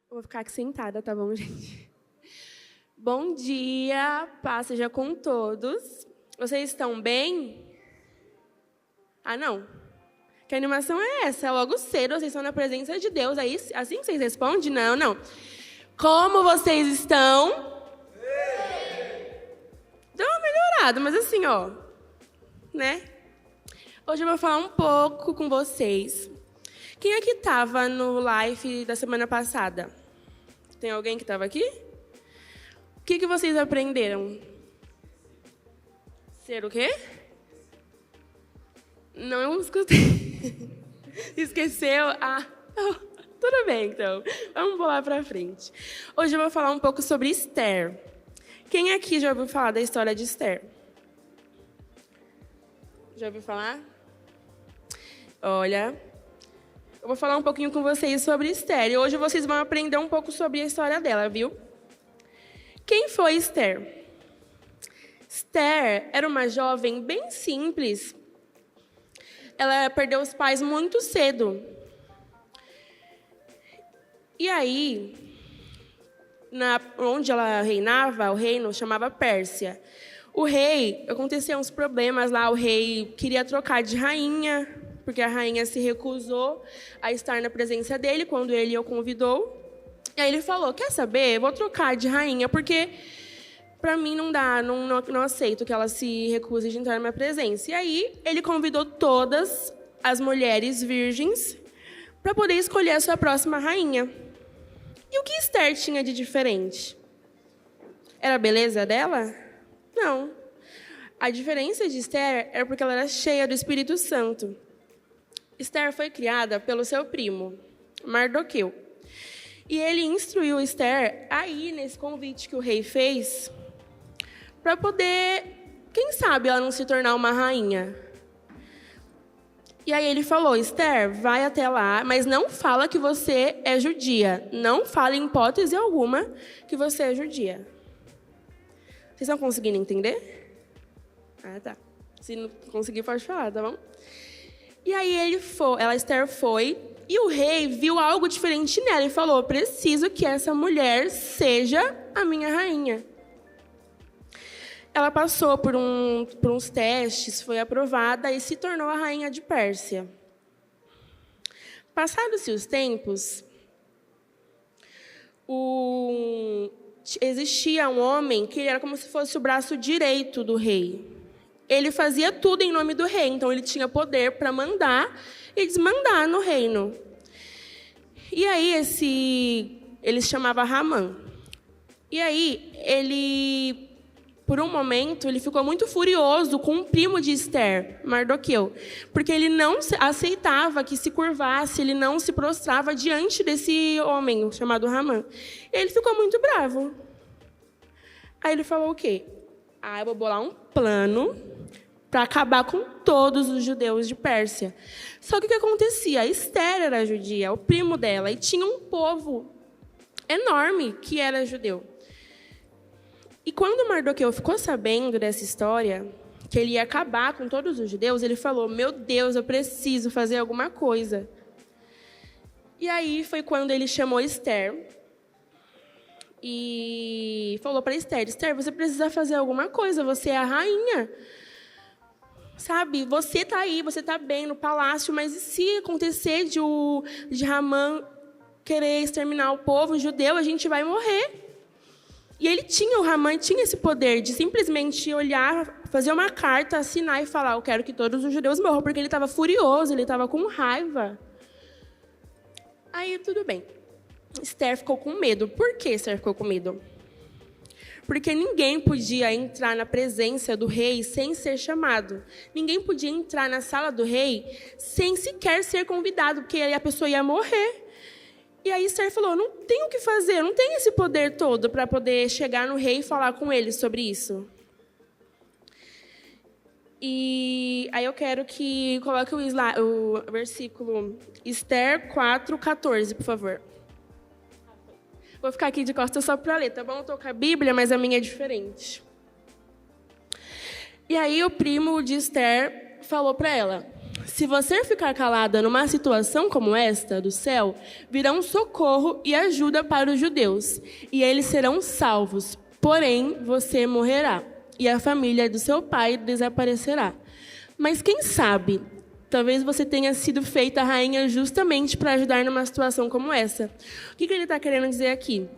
Vou ficar aqui sentada, tá bom, gente? Bom dia, paz seja com todos. Vocês estão bem? Ah, não? Que animação é essa? Logo cedo, vocês estão na presença de Deus. Aí, assim que vocês respondem? Não, não. Como vocês estão? Deu uma melhorada, mas assim, ó, né? Hoje eu vou falar um pouco com vocês. Quem aqui estava no live da semana passada? Tem alguém que estava aqui? O que vocês aprenderam? Ser o quê? Não escutei. Esqueceu? Ah, tudo bem, então. Vamos pular para frente. Hoje eu vou falar um pouco sobre Esther. Quem aqui já ouviu falar da história de Esther? Já ouviu falar? Olha, eu vou falar um pouquinho com vocês sobre Esther. E hoje vocês vão aprender um pouco sobre a história dela, viu? Quem foi Esther? Esther era uma jovem bem simples. Ela perdeu os pais muito cedo. E aí, onde ela reinava, o reino chamava Pérsia. O rei, aconteciam uns problemas lá, o rei queria trocar de rainha, porque a rainha se recusou a estar na presença dele quando ele o convidou. E aí ele falou, quer saber, vou trocar de rainha, porque para mim não dá, não aceito que ela se recuse de entrar na minha presença. E aí ele convidou todas as mulheres virgens para poder escolher a sua próxima rainha. E o que Esther tinha de diferente? Era a beleza dela? Não. A diferença de Esther era porque ela era cheia do Espírito Santo. Esther foi criada pelo seu primo, Mardoqueu. E ele instruiu Esther a ir nesse convite que o rei fez para poder, quem sabe, ela não se tornar uma rainha. E aí ele falou, Esther, vai até lá, mas não fala que você é judia. Não fala em hipótese alguma que você é judia. Vocês estão conseguindo entender? Ah, tá. Se não conseguir, pode falar, tá bom? E aí Esther foi, e o rei viu algo diferente nela e falou, preciso que essa mulher seja a minha rainha. Ela passou por uns testes, foi aprovada e se tornou a rainha de Pérsia. Passados-se os tempos, existia um homem que era como se fosse o braço direito do rei. Ele fazia tudo em nome do rei, então ele tinha poder para mandar e desmandar no reino. E aí ele se chamava Hamã. E aí por um momento, ele ficou muito furioso com o primo de Esther, Mardoqueu, porque ele não aceitava que se curvasse, ele não se prostrava diante desse homem chamado Hamã. Ele ficou muito bravo. Aí ele falou o quê? Eu vou bolar um plano para acabar com todos os judeus de Pérsia. Só que o que acontecia? A Esther era judia, o primo dela, e tinha um povo enorme que era judeu. E quando Mardoqueu ficou sabendo dessa história, que ele ia acabar com todos os judeus, ele falou, meu Deus, eu preciso fazer alguma coisa. E aí foi quando ele chamou Esther e falou para Esther, Esther, você precisa fazer alguma coisa, você é a rainha. Sabe, você está aí, você está bem no palácio, mas e se acontecer de Hamã querer exterminar o povo judeu, a gente vai morrer. E o Hamã tinha esse poder de simplesmente olhar, fazer uma carta, assinar e falar, eu quero que todos os judeus morram, porque ele estava furioso, ele estava com raiva. Aí, tudo bem. Esther ficou com medo. Por que Esther ficou com medo? Porque ninguém podia entrar na presença do rei sem ser chamado. Ninguém podia entrar na sala do rei sem sequer ser convidado, porque aí a pessoa ia morrer. E aí Esther falou, não tenho o que fazer, não tenho esse poder todo para poder chegar no rei e falar com ele sobre isso. E E aí eu quero que coloque o versículo Esther 4:14, por favor. Vou ficar aqui de costas só para ler, tá bom? Eu tô com a Bíblia, mas a minha é diferente. E aí o primo de Esther falou para ela: se você ficar calada numa situação como esta do céu, virão socorro e ajuda para os judeus, e eles serão salvos. Porém, você morrerá, e a família do seu pai desaparecerá. Mas quem sabe, talvez você tenha sido feita rainha justamente para ajudar numa situação como essa. O que ele está querendo dizer aqui?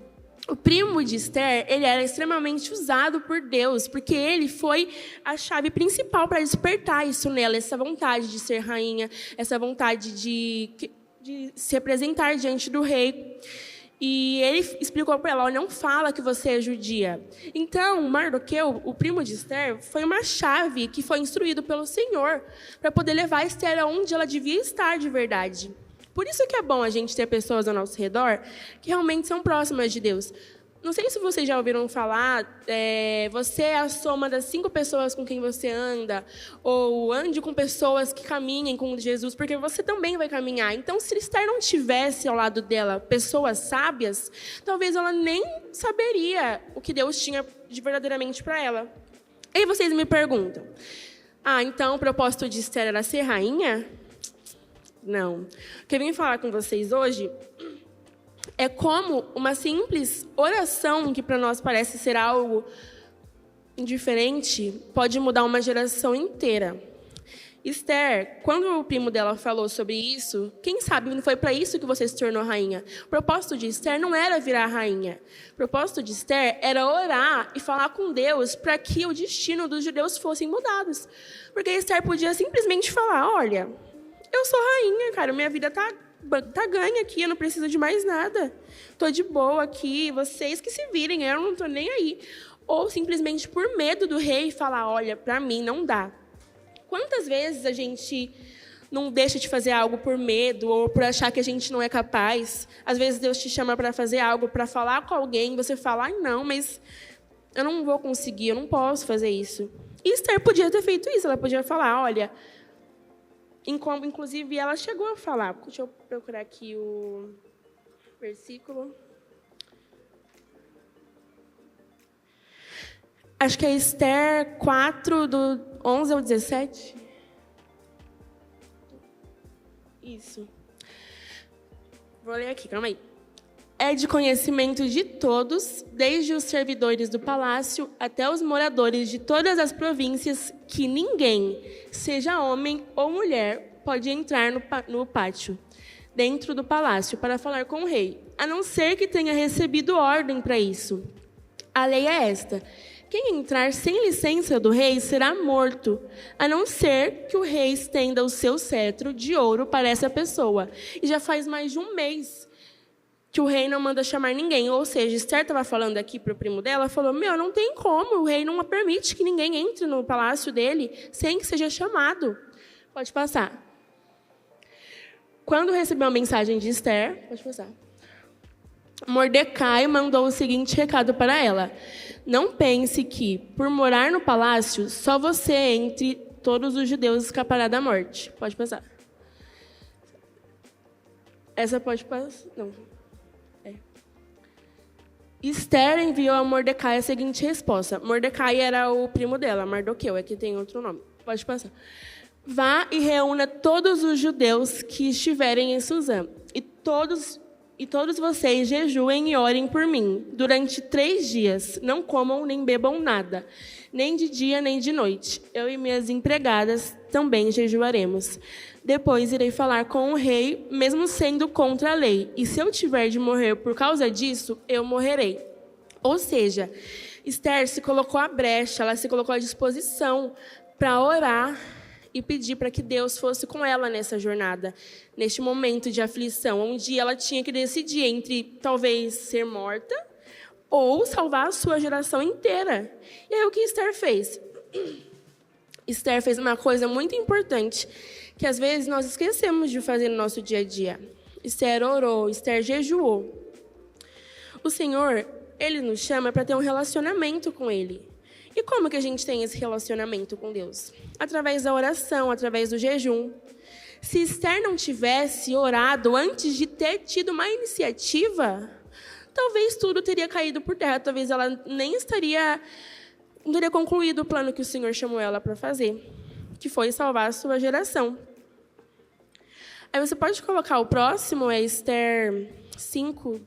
O primo de Esther, ele era extremamente usado por Deus, porque ele foi a chave principal para despertar isso nela, essa vontade de ser rainha, essa vontade de se representar diante do rei. E ele explicou para ela: não fala que você é judia. Então, Mardoqueu, o primo de Esther, foi uma chave que foi instruído pelo Senhor para poder levar Esther aonde ela devia estar de verdade. Por isso que é bom a gente ter pessoas ao nosso redor que realmente são próximas de Deus. Não sei se vocês já ouviram falar, você é a soma das 5 pessoas com quem você anda, ou ande com pessoas que caminhem com Jesus, porque você também vai caminhar. Então, se Esther não tivesse ao lado dela pessoas sábias, talvez ela nem saberia o que Deus tinha verdadeiramente para ela. Aí vocês me perguntam: então o propósito de Esther era ser rainha? Não. O que eu vim falar com vocês hoje é como uma simples oração, que para nós parece ser algo indiferente, pode mudar uma geração inteira. Esther, quando o primo dela falou sobre isso, quem sabe não foi para isso que você se tornou rainha. O propósito de Esther não era virar rainha. O propósito de Esther era orar e falar com Deus para que o destino dos judeus fossem mudados. Porque Esther podia simplesmente falar: olha, eu sou rainha, cara, minha vida tá ganha aqui, eu não preciso de mais nada. Tô de boa aqui, vocês que se virem, eu não tô nem aí. Ou simplesmente por medo do rei falar: olha, para mim não dá. Quantas vezes a gente não deixa de fazer algo por medo ou por achar que a gente não é capaz? Às vezes Deus te chama para fazer algo, para falar com alguém, você fala: não, mas eu não vou conseguir, eu não posso fazer isso. E Esther podia ter feito isso, ela podia falar: olha, inclusive ela chegou a falar, deixa eu procurar aqui o versículo. Acho que é Esther 4, do 11 ao 17. Isso. Vou ler aqui, calma aí. É de conhecimento de todos, desde os servidores do palácio até os moradores de todas as províncias, que ninguém, seja homem ou mulher, pode entrar no pátio, dentro do palácio, para falar com o rei, a não ser que tenha recebido ordem para isso. A lei é esta: quem entrar sem licença do rei será morto, a não ser que o rei estenda o seu cetro de ouro para essa pessoa. E já faz mais de um mês que o rei não manda chamar ninguém. Ou seja, Esther estava falando aqui para o primo dela, falou: não tem como, o rei não permite que ninguém entre no palácio dele sem que seja chamado. Pode passar. Quando recebeu a mensagem de Esther, pode passar, Mordecai mandou o seguinte recado para ela: não pense que, por morar no palácio, só você entre todos os judeus escapará da morte. Pode passar. Essa pode passar. Não. Esther enviou a Mordecai a seguinte resposta. Mordecai era o primo dela, Mardoqueu, aqui tem outro nome. Pode passar. Vá e reúna todos os judeus que estiverem em Suzã, e todos vocês jejuem e orem por mim durante 3 dias. Não comam nem bebam nada, nem de dia nem de noite. Eu e minhas empregadas também jejuaremos. Depois irei falar com o rei, mesmo sendo contra a lei. E se eu tiver de morrer por causa disso, eu morrerei. Ou seja, Esther se colocou à brecha, ela se colocou à disposição para orar e pedir para que Deus fosse com ela nessa jornada, neste momento de aflição, onde ela tinha que decidir entre talvez ser morta ou salvar a sua geração inteira. E aí o que Esther fez? Esther fez uma coisa muito importante, que às vezes nós esquecemos de fazer no nosso dia a dia. Esther orou, Esther jejuou. O Senhor, Ele nos chama para ter um relacionamento com Ele. E como que a gente tem esse relacionamento com Deus? Através da oração, através do jejum. Se Esther não tivesse orado antes de ter tido uma iniciativa, talvez tudo teria caído por terra, talvez ela não teria concluído o plano que o Senhor chamou ela para fazer, que foi salvar a sua geração. Aí você pode colocar o próximo, é Esther 5.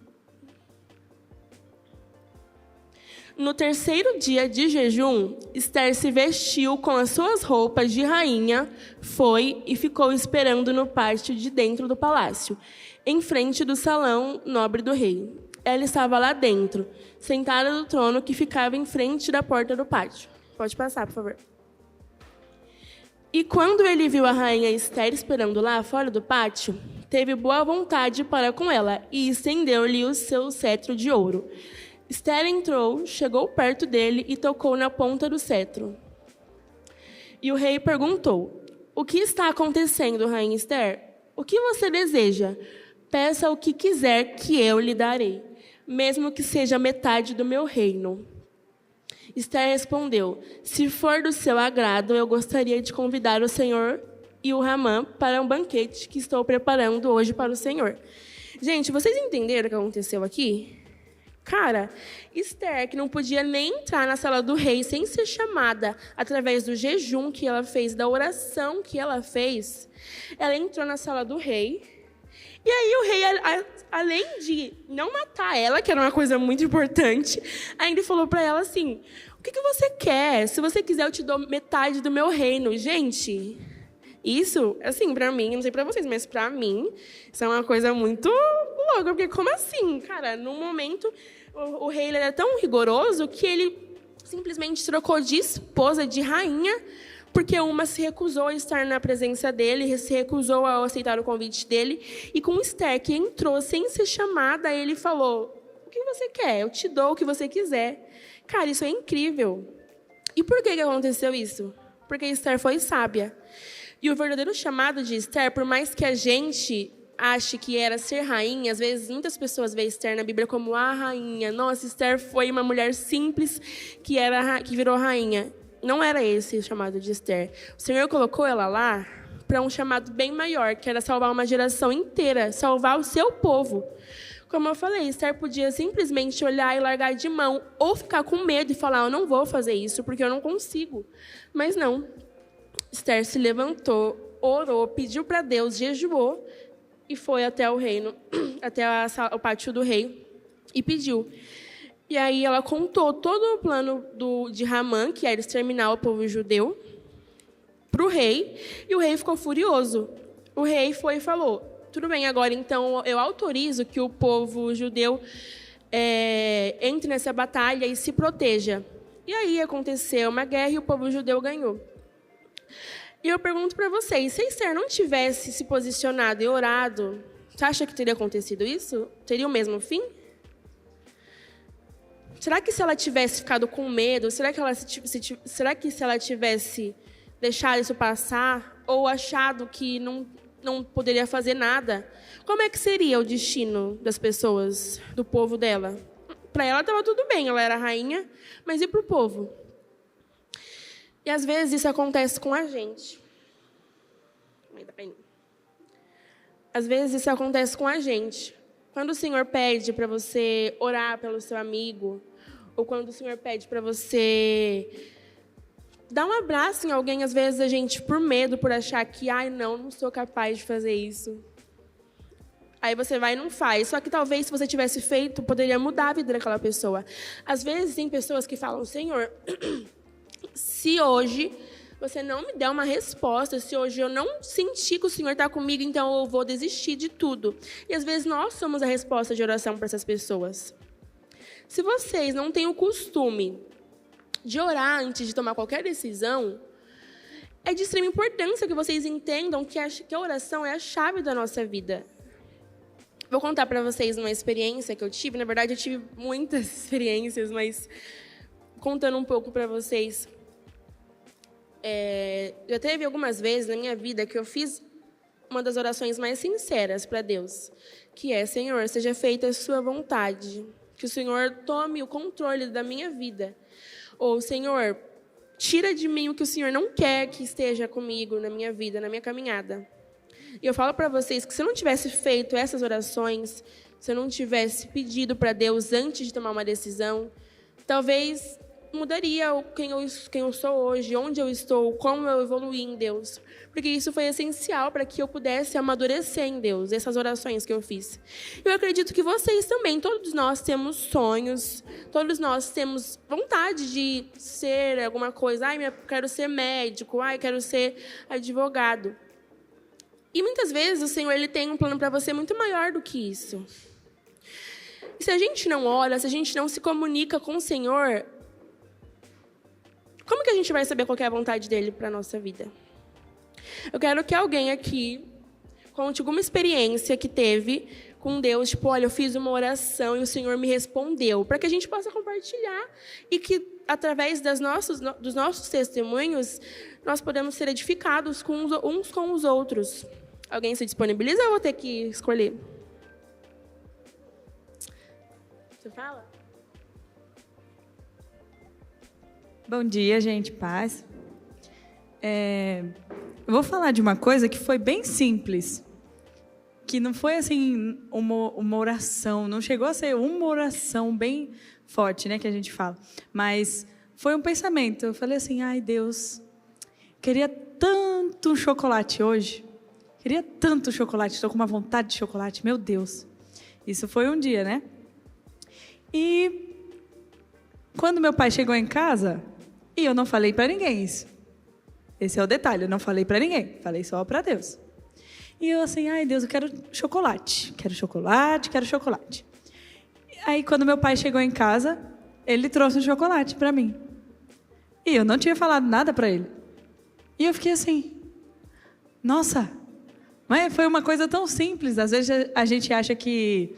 No terceiro dia de jejum, Esther se vestiu com as suas roupas de rainha, foi e ficou esperando no pátio de dentro do palácio, em frente do salão nobre do rei. Ela estava lá dentro, sentada no trono que ficava em frente da porta do pátio. Pode passar, por favor. E quando ele viu a rainha Esther esperando lá fora do pátio, teve boa vontade para com ela e estendeu-lhe o seu cetro de ouro. Esther entrou, chegou perto dele e tocou na ponta do cetro. E o rei perguntou: o que está acontecendo, rainha Esther? O que você deseja? Peça o que quiser que eu lhe darei, mesmo que seja metade do meu reino. Esther respondeu: se for do seu agrado, eu gostaria de convidar o Senhor e o Hamã para um banquete que estou preparando hoje para o Senhor. Gente, vocês entenderam o que aconteceu aqui? Cara, Esther, que não podia nem entrar na sala do rei sem ser chamada através do jejum que ela fez, da oração que ela fez, ela entrou na sala do rei. E aí o rei, além de não matar ela, que era uma coisa muito importante, ainda falou para ela assim: o que você quer? Se você quiser, eu te dou metade do meu reino. Gente, isso, assim, para mim, não sei para vocês, mas para mim, isso é uma coisa muito louca. Porque como assim? Cara, no momento, o rei ele era tão rigoroso que ele simplesmente trocou de esposa, de rainha, porque uma se recusou a estar na presença dele, se recusou a aceitar o convite dele. E com Esther, que entrou sem ser chamada, ele falou: o que você quer? Eu te dou o que você quiser. Cara, isso é incrível. E por que aconteceu isso? Porque Esther foi sábia. E o verdadeiro chamado de Esther, por mais que a gente ache que era ser rainha, às vezes muitas pessoas veem Esther na Bíblia como a rainha. Nossa, Esther foi uma mulher simples que virou rainha. Não era esse o chamado de Esther. O Senhor colocou ela lá para um chamado bem maior, que era salvar uma geração inteira, salvar o seu povo. Como eu falei, Esther podia simplesmente olhar e largar de mão, ou ficar com medo e falar: eu não vou fazer isso porque eu não consigo. Mas não. Esther se levantou, orou, pediu para Deus, jejuou e foi até o reino, até o pátio do rei e pediu. E aí ela contou todo o plano de Hamã, que era exterminar o povo judeu, para o rei, e o rei ficou furioso. O rei foi e falou: tudo bem, agora então eu autorizo que o povo judeu entre nessa batalha e se proteja. E aí aconteceu uma guerra e o povo judeu ganhou. E eu pergunto para vocês, se Esther não tivesse se posicionado e orado, você acha que teria acontecido isso? Teria o mesmo fim? Será que se ela tivesse ficado com medo, será que se ela tivesse deixado isso passar, ou achado que não poderia fazer nada, como é que seria o destino das pessoas, do povo dela? Para ela estava tudo bem, ela era rainha, mas e para o povo? E às vezes isso acontece com a gente. Às vezes isso acontece com a gente. Quando o Senhor pede para você orar pelo seu amigo, ou quando o Senhor pede para você dar um abraço em alguém, às vezes a gente, por medo, por achar que, não sou capaz de fazer isso. Aí você vai e não faz. Só que talvez, se você tivesse feito, poderia mudar a vida daquela pessoa. Às vezes tem pessoas que falam: Senhor, se hoje você não me der uma resposta, se hoje eu não sentir que o Senhor está comigo, então eu vou desistir de tudo. E às vezes nós somos a resposta de oração para essas pessoas. Se vocês não têm o costume de orar antes de tomar qualquer decisão, é de extrema importância que vocês entendam que a oração é a chave da nossa vida. Vou contar para vocês uma experiência que eu tive. Na verdade, eu tive muitas experiências, mas contando um pouco para vocês. Já teve algumas vezes na minha vida que eu fiz uma das orações mais sinceras para Deus, que é: Senhor, seja feita a sua vontade, que o Senhor tome o controle da minha vida. Ou, Senhor, tira de mim o que o Senhor não quer que esteja comigo na minha vida, na minha caminhada. E eu falo para vocês que se eu não tivesse feito essas orações, se eu não tivesse pedido para Deus antes de tomar uma decisão, talvez mudaria quem eu sou hoje, onde eu estou, como eu evoluí em Deus. Porque isso foi essencial para que eu pudesse amadurecer em Deus, essas orações que eu fiz. Eu acredito que vocês também, todos nós temos sonhos, todos nós temos vontade de ser alguma coisa. Ai, eu quero ser médico, ai, quero ser advogado. E muitas vezes o Senhor ele tem um plano para você muito maior do que isso. E se a gente não ora, se a gente não se comunica com o Senhor, como que a gente vai saber qual é a vontade dele para a nossa vida? Eu quero que alguém aqui conte alguma experiência que teve com Deus, tipo, olha, eu fiz uma oração e o Senhor me respondeu, para que a gente possa compartilhar e que, através dos nossos testemunhos, nós podemos ser edificados uns com os outros. Alguém se disponibiliza ou eu vou ter que escolher? Você fala? Bom dia, gente. Paz. Eu vou falar de uma coisa que foi bem simples, que não foi assim uma oração, não chegou a ser uma oração bem forte, né, que a gente fala, mas foi um pensamento. Eu falei assim, ai Deus, queria tanto um chocolate hoje, queria tanto chocolate, estou com uma vontade de chocolate, meu Deus. Isso foi um dia, né? E quando meu pai chegou em casa, e eu não falei para ninguém isso. Esse é o detalhe, eu não falei para ninguém, falei só para Deus. E eu assim, ai Deus, eu quero chocolate, quero chocolate, quero chocolate. Aí quando meu pai chegou em casa, ele trouxe um chocolate para mim. E eu não tinha falado nada para ele. E eu fiquei assim, nossa, mas foi uma coisa tão simples. Às vezes a gente acha que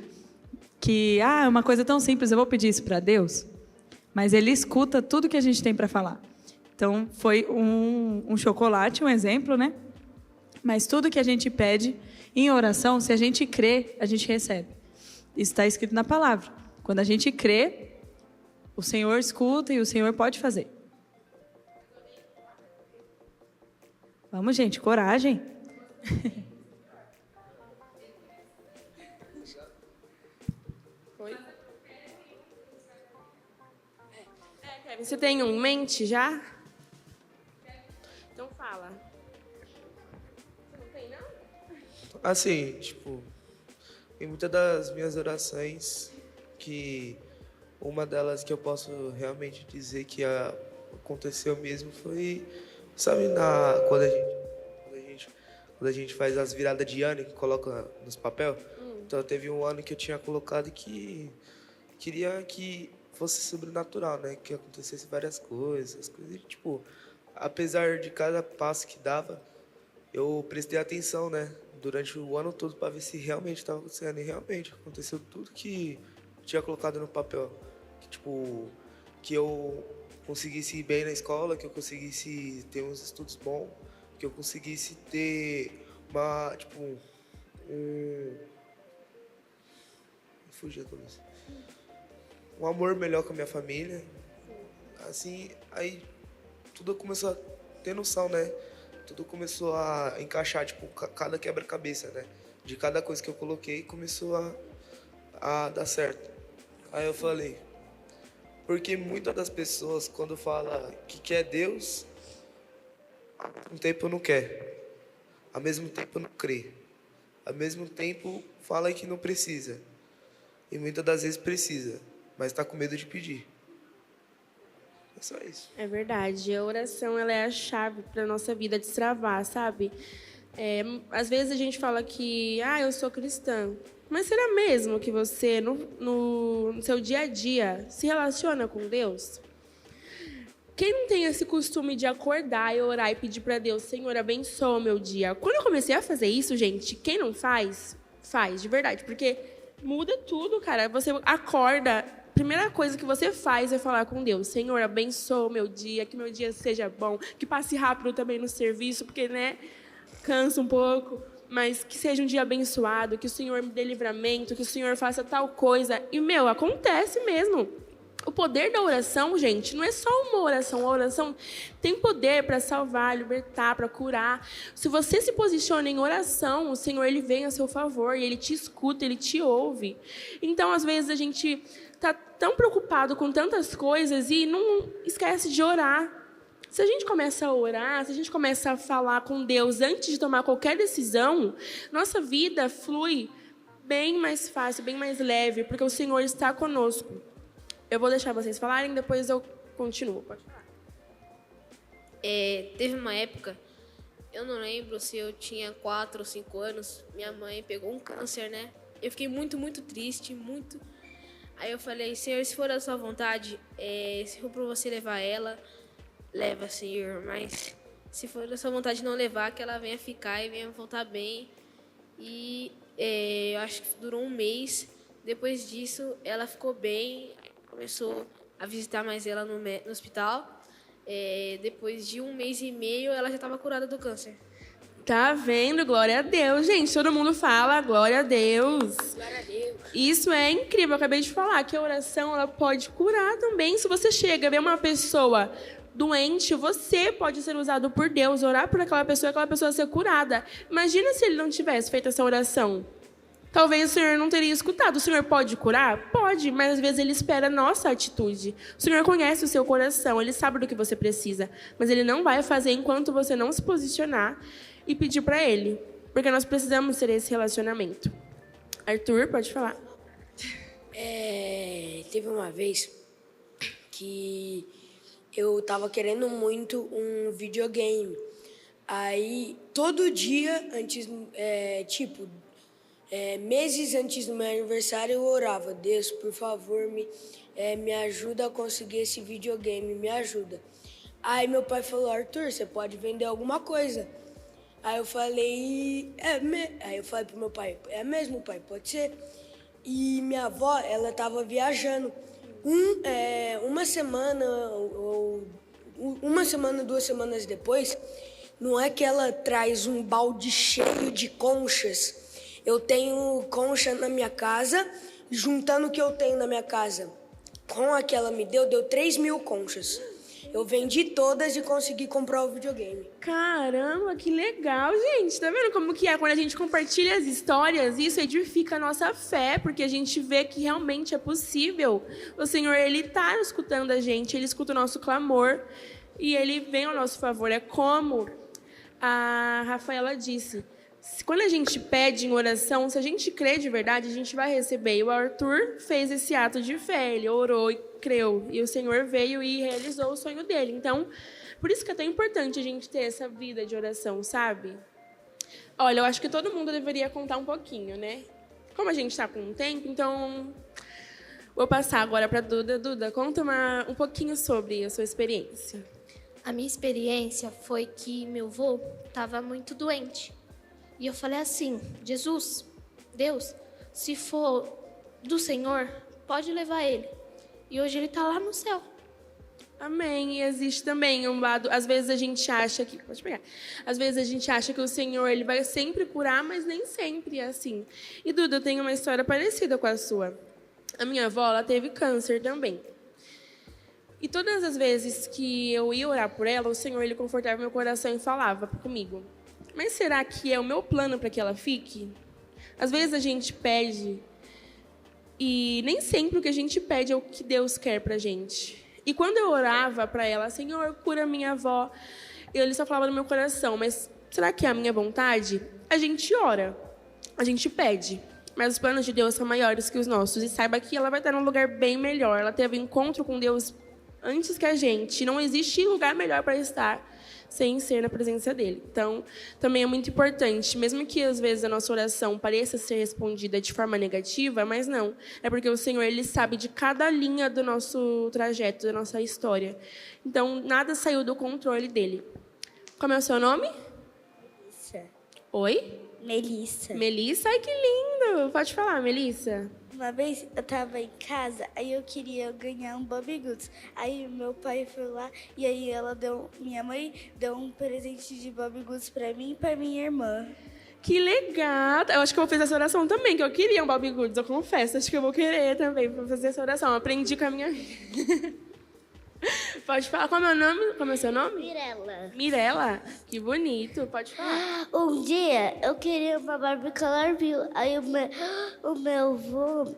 é uma coisa tão simples, eu vou pedir isso para Deus. Mas ele escuta tudo que a gente tem para falar. Então, foi um chocolate, um exemplo, né? Mas tudo que a gente pede em oração, se a gente crê, a gente recebe. Isso está escrito na palavra. Quando a gente crê, o Senhor escuta e o Senhor pode fazer. Vamos, gente, coragem. Você tem um em mente já? Então fala. Você não tem, não? Assim, tipo, em muitas das minhas orações, que uma delas que eu posso realmente dizer que aconteceu mesmo foi, sabe, quando a gente faz as viradas de ano e coloca nos papel. Então teve um ano que eu tinha colocado que queria que fosse sobrenatural, né? Que acontecesse várias coisas, e, tipo, apesar de cada passo que dava, eu prestei atenção, né? Durante o ano todo para ver se realmente estava acontecendo. E realmente aconteceu tudo que tinha colocado no papel. Que eu conseguisse ir bem na escola, que eu conseguisse ter uns estudos bons, que eu conseguisse ter Fugiu tudo isso. Um amor melhor com a minha família. Assim, aí tudo começou a ter noção, né? Tudo começou a encaixar, tipo, cada quebra-cabeça, né? De cada coisa que eu coloquei, começou a dar certo. Aí eu falei, porque muitas das pessoas, quando falam que quer Deus, ao mesmo tempo não quer. Ao mesmo tempo não crê. Ao mesmo tempo fala que não precisa. E muitas das vezes precisa, mas está com medo de pedir. É só isso. É verdade. A oração ela é a chave para a nossa vida destravar, sabe? Às vezes a gente fala que eu sou cristã. Mas será mesmo que você, no seu dia a dia, se relaciona com Deus? Quem não tem esse costume de acordar e orar e pedir para Deus, Senhor, abençoa o meu dia? Quando eu comecei a fazer isso, gente, quem não faz, faz, de verdade. Porque muda tudo, cara. Você acorda, a primeira coisa que você faz é falar com Deus. Senhor, abençoa o meu dia, que meu dia seja bom, que passe rápido também no serviço, porque, né, cansa um pouco. Mas que seja um dia abençoado, que o Senhor me dê livramento, que o Senhor faça tal coisa. E, acontece mesmo. O poder da oração, gente, não é só uma oração. A oração tem poder para salvar, libertar, para curar. Se você se posiciona em oração, o Senhor ele vem a seu favor e ele te escuta, ele te ouve. Então, às vezes, a gente está tão preocupado com tantas coisas e não esquece de orar. Se a gente começa a orar, se a gente começa a falar com Deus antes de tomar qualquer decisão, nossa vida flui bem mais fácil, bem mais leve, porque o Senhor está conosco. Eu vou deixar vocês falarem, depois eu continuo. Pode falar. Teve uma época, eu não lembro se eu tinha 4 ou 5 anos, minha mãe pegou um câncer, né? Eu fiquei muito, muito triste, muito. Aí eu falei, Senhor, se for da sua vontade, se for para você levar ela, leva, Senhor. Mas se for da sua vontade não levar, que ela venha ficar e venha voltar bem. E eu acho que durou um mês. Depois disso, ela ficou bem, começou a visitar mais ela no hospital. Depois de um mês e meio, ela já estava curada do câncer. Tá vendo? Glória a Deus. Gente, todo mundo fala glória a Deus. Glória a Deus. Isso é incrível. Eu acabei de falar que a oração ela pode curar também. Se você chega a ver uma pessoa doente, você pode ser usado por Deus, orar por aquela pessoa ser curada. Imagina se ele não tivesse feito essa oração. Talvez o Senhor não teria escutado. O Senhor pode curar? Pode, mas às vezes Ele espera a nossa atitude. O Senhor conhece o seu coração, Ele sabe do que você precisa, mas Ele não vai fazer enquanto você não se posicionar e pedir para Ele, porque nós precisamos ter esse relacionamento. Arthur, pode falar. Teve uma vez que eu estava querendo muito um videogame. Aí, todo dia, meses antes do meu aniversário, eu orava, Deus, por favor, me ajuda a conseguir esse videogame, me ajuda. Aí meu pai falou, Arthur, você pode vender alguma coisa. Aí eu falei, Aí eu falei pro meu pai, é mesmo, pai, pode ser? E minha avó, ela estava viajando. Uma semana, 2 semanas depois, não é que ela traz um balde cheio de conchas. Eu tenho concha na minha casa, juntando o que eu tenho na minha casa com a que ela me deu 3.000 conchas. Eu vendi todas e consegui comprar o videogame. Caramba, que legal, gente. Tá vendo como que é? Quando a gente compartilha as histórias, isso edifica a nossa fé, porque a gente vê que realmente é possível. O Senhor, Ele tá escutando a gente, Ele escuta o nosso clamor e Ele vem ao nosso favor. É como a Rafaela disse, quando a gente pede em oração, se a gente crê de verdade, a gente vai receber. E o Arthur fez esse ato de fé, ele orou e creu. E o Senhor veio e realizou o sonho dele. Então, por isso que é tão importante a gente ter essa vida de oração, sabe? Olha, eu acho que todo mundo deveria contar um pouquinho, né? Como a gente está com um tempo, então vou passar agora para a Duda. Duda, conta um pouquinho sobre a sua experiência. A minha experiência foi que meu avô estava muito doente. E eu falei assim, Jesus, Deus, se for do Senhor, pode levar ele. E hoje ele está lá no céu. Amém. E existe também um lado, às vezes a gente acha que, pode pegar. Às vezes a gente acha que o Senhor ele vai sempre curar, mas nem sempre é assim. E Duda, eu tenho uma história parecida com a sua. A minha avó, ela teve câncer também. E todas as vezes que eu ia orar por ela, o Senhor ele confortava meu coração e falava comigo: mas será que é o meu plano para que ela fique? Às vezes a gente pede e nem sempre o que a gente pede é o que Deus quer para a gente. E quando eu orava para ela, Senhor, cura minha avó, ele só falava no meu coração, mas será que é a minha vontade? A gente ora, a gente pede, mas os planos de Deus são maiores que os nossos. E saiba que ela vai estar num lugar bem melhor. Ela teve encontro com Deus antes que a gente. Não existe lugar melhor para estar sem ser na presença dele. Então, também é muito importante, mesmo que às vezes a nossa oração pareça ser respondida de forma negativa, mas não. É porque o Senhor, ele sabe de cada linha do nosso trajeto, da nossa história. Então, nada saiu do controle dele. Como é o seu nome? Melissa. Oi? Melissa. Melissa? Ai, que lindo! Pode falar, Melissa. Uma vez eu tava em casa, aí eu queria ganhar um Bobbie Goods. Aí meu pai foi lá e aí minha mãe deu um presente de Bobbie Goods pra mim e pra minha irmã. Que legal! Eu acho que eu vou fazer essa oração também, que eu queria um Bobbie Goods, eu confesso. Acho que eu vou querer também pra fazer essa oração. Eu aprendi com a minha amiga. Pode falar. Qual é o meu nome? Como é o seu nome? Mirella. Mirella? Que bonito. Pode falar. Um dia eu queria uma Barbie Color Bill. Aí o meu avô,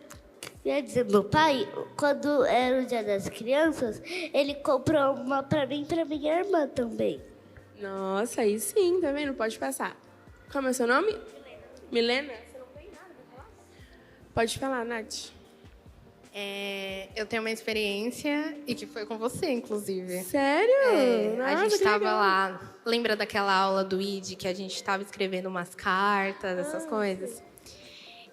quer dizer, meu pai, quando era o Dia das Crianças, ele comprou uma pra mim e pra minha irmã também. Nossa, aí sim, tá vendo? Pode passar. Como é o seu nome? Milena. Você não tem nada pra falar? Pode falar, Nath. Eu tenho uma experiência e que foi com você, inclusive. Sério? A Nossa, gente que estava legal. lá. Lembra daquela aula do ID que a gente estava escrevendo umas cartas, essas coisas?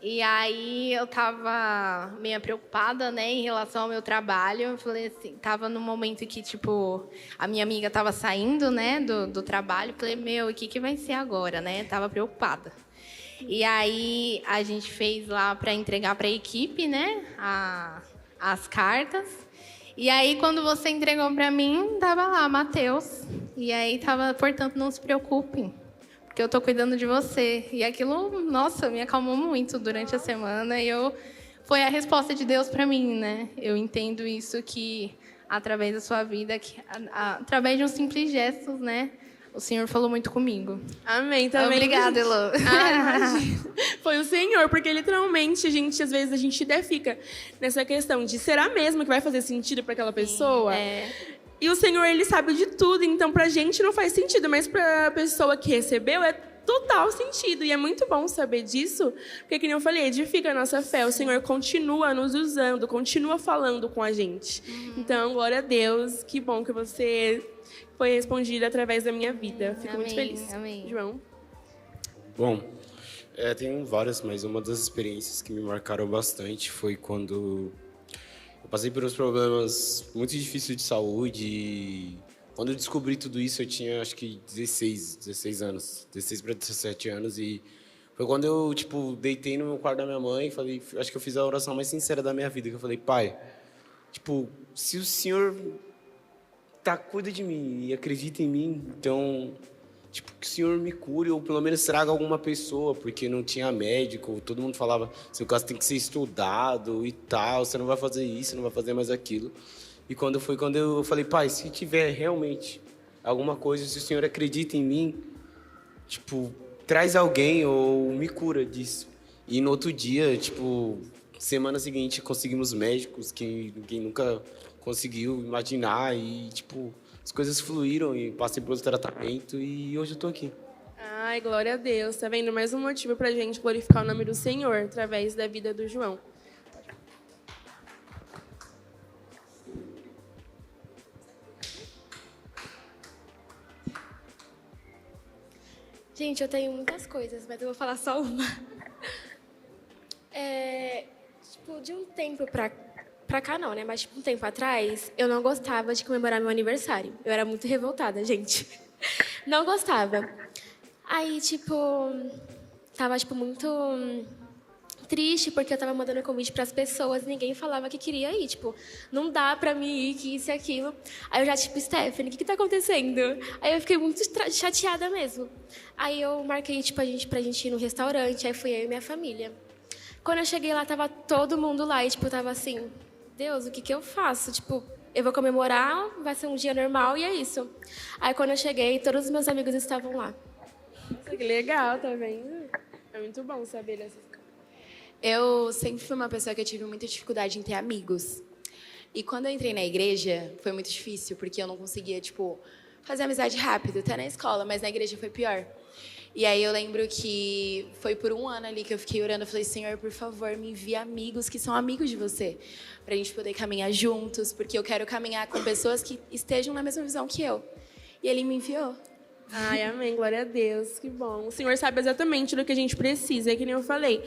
E aí eu estava meio preocupada, né, em relação ao meu trabalho. Eu falei assim, estava no momento que, tipo, a minha amiga estava saindo, né, do trabalho. Falei, meu, o que vai ser agora, né? Tava preocupada. E aí a gente fez lá para entregar para a equipe, né, as cartas. E aí quando você entregou para mim, tava lá, Mateus. E aí tava, portanto, não se preocupem, porque eu tô cuidando de você. E aquilo, nossa, me acalmou muito durante a semana. E foi a resposta de Deus para mim, né? Eu entendo isso que através da sua vida, através de um simples gesto, né? O Senhor falou muito comigo. Amém, também. Obrigada, Elô. Imagina. Foi o Senhor, porque literalmente, às vezes a gente até fica nessa questão de será mesmo que vai fazer sentido para aquela pessoa? E o Senhor, ele sabe de tudo, então pra gente não faz sentido, mas pra pessoa que recebeu é total sentido. E é muito bom saber disso, porque, como eu falei, edifica a nossa fé. O Senhor continua nos usando, continua falando com a gente. Então, glória a Deus, que bom que você foi respondida através da minha vida. Fico muito feliz. Amém. João? Bom, tem várias, mas uma das experiências que me marcaram bastante foi quando eu passei por uns problemas muito difíceis de saúde. E quando eu descobri tudo isso, eu tinha acho que 16 anos, 16 para 17 anos. E foi quando eu, tipo, deitei no quarto da minha mãe e falei, acho que eu fiz a oração mais sincera da minha vida, que eu falei, pai, tipo, se o Senhor cuida de mim e acredita em mim, então, tipo, que o Senhor me cure ou pelo menos traga alguma pessoa, porque não tinha médico, todo mundo falava, seu caso tem que ser estudado e tal, você não vai fazer isso, não vai fazer mais aquilo. E quando eu falei, pai, se tiver realmente alguma coisa, se o Senhor acredita em mim, tipo, traz alguém ou me cura disso. E no outro dia, tipo, semana seguinte, conseguimos médicos que ninguém nunca conseguiu imaginar e, tipo, as coisas fluíram e passei pelo tratamento e hoje eu tô aqui. Ai, glória a Deus. Tá vendo? Mais um motivo pra gente glorificar o nome do Senhor através da vida do João. Gente, eu tenho muitas coisas, mas eu vou falar só uma. Tipo, de um tempo pra cá não, né? Mas tipo, um tempo atrás, eu não gostava de comemorar meu aniversário. Eu era muito revoltada, gente. Não gostava. Aí, tipo, tava, tipo, muito triste, porque eu tava mandando convite pras pessoas e ninguém falava que queria ir. Tipo, não dá pra mim ir, que isso e aquilo. Aí eu já, tipo, Stephanie, o que tá acontecendo? Aí eu fiquei muito chateada mesmo. Aí eu marquei, tipo, pra gente ir no restaurante, aí fui eu e minha família. Quando eu cheguei lá, tava todo mundo lá e, tipo, eu tava assim, Deus, o que eu faço? Tipo, eu vou comemorar, vai ser um dia normal e é isso. Aí quando eu cheguei, todos os meus amigos estavam lá. Nossa, que legal, tá vendo? É muito bom saber dessas coisas. Eu sempre fui uma pessoa que eu tive muita dificuldade em ter amigos. E quando eu entrei na igreja, foi muito difícil, porque eu não conseguia, tipo, fazer amizade rápido, até na escola, mas na igreja foi pior. E aí eu lembro que foi por um ano ali que eu fiquei orando, eu falei, Senhor, por favor, me envie amigos que são amigos de você, pra gente poder caminhar juntos, porque eu quero caminhar com pessoas que estejam na mesma visão que eu. E ele me enviou. Ai, amém, glória a Deus, que bom. O Senhor sabe exatamente do que a gente precisa, é que nem eu falei.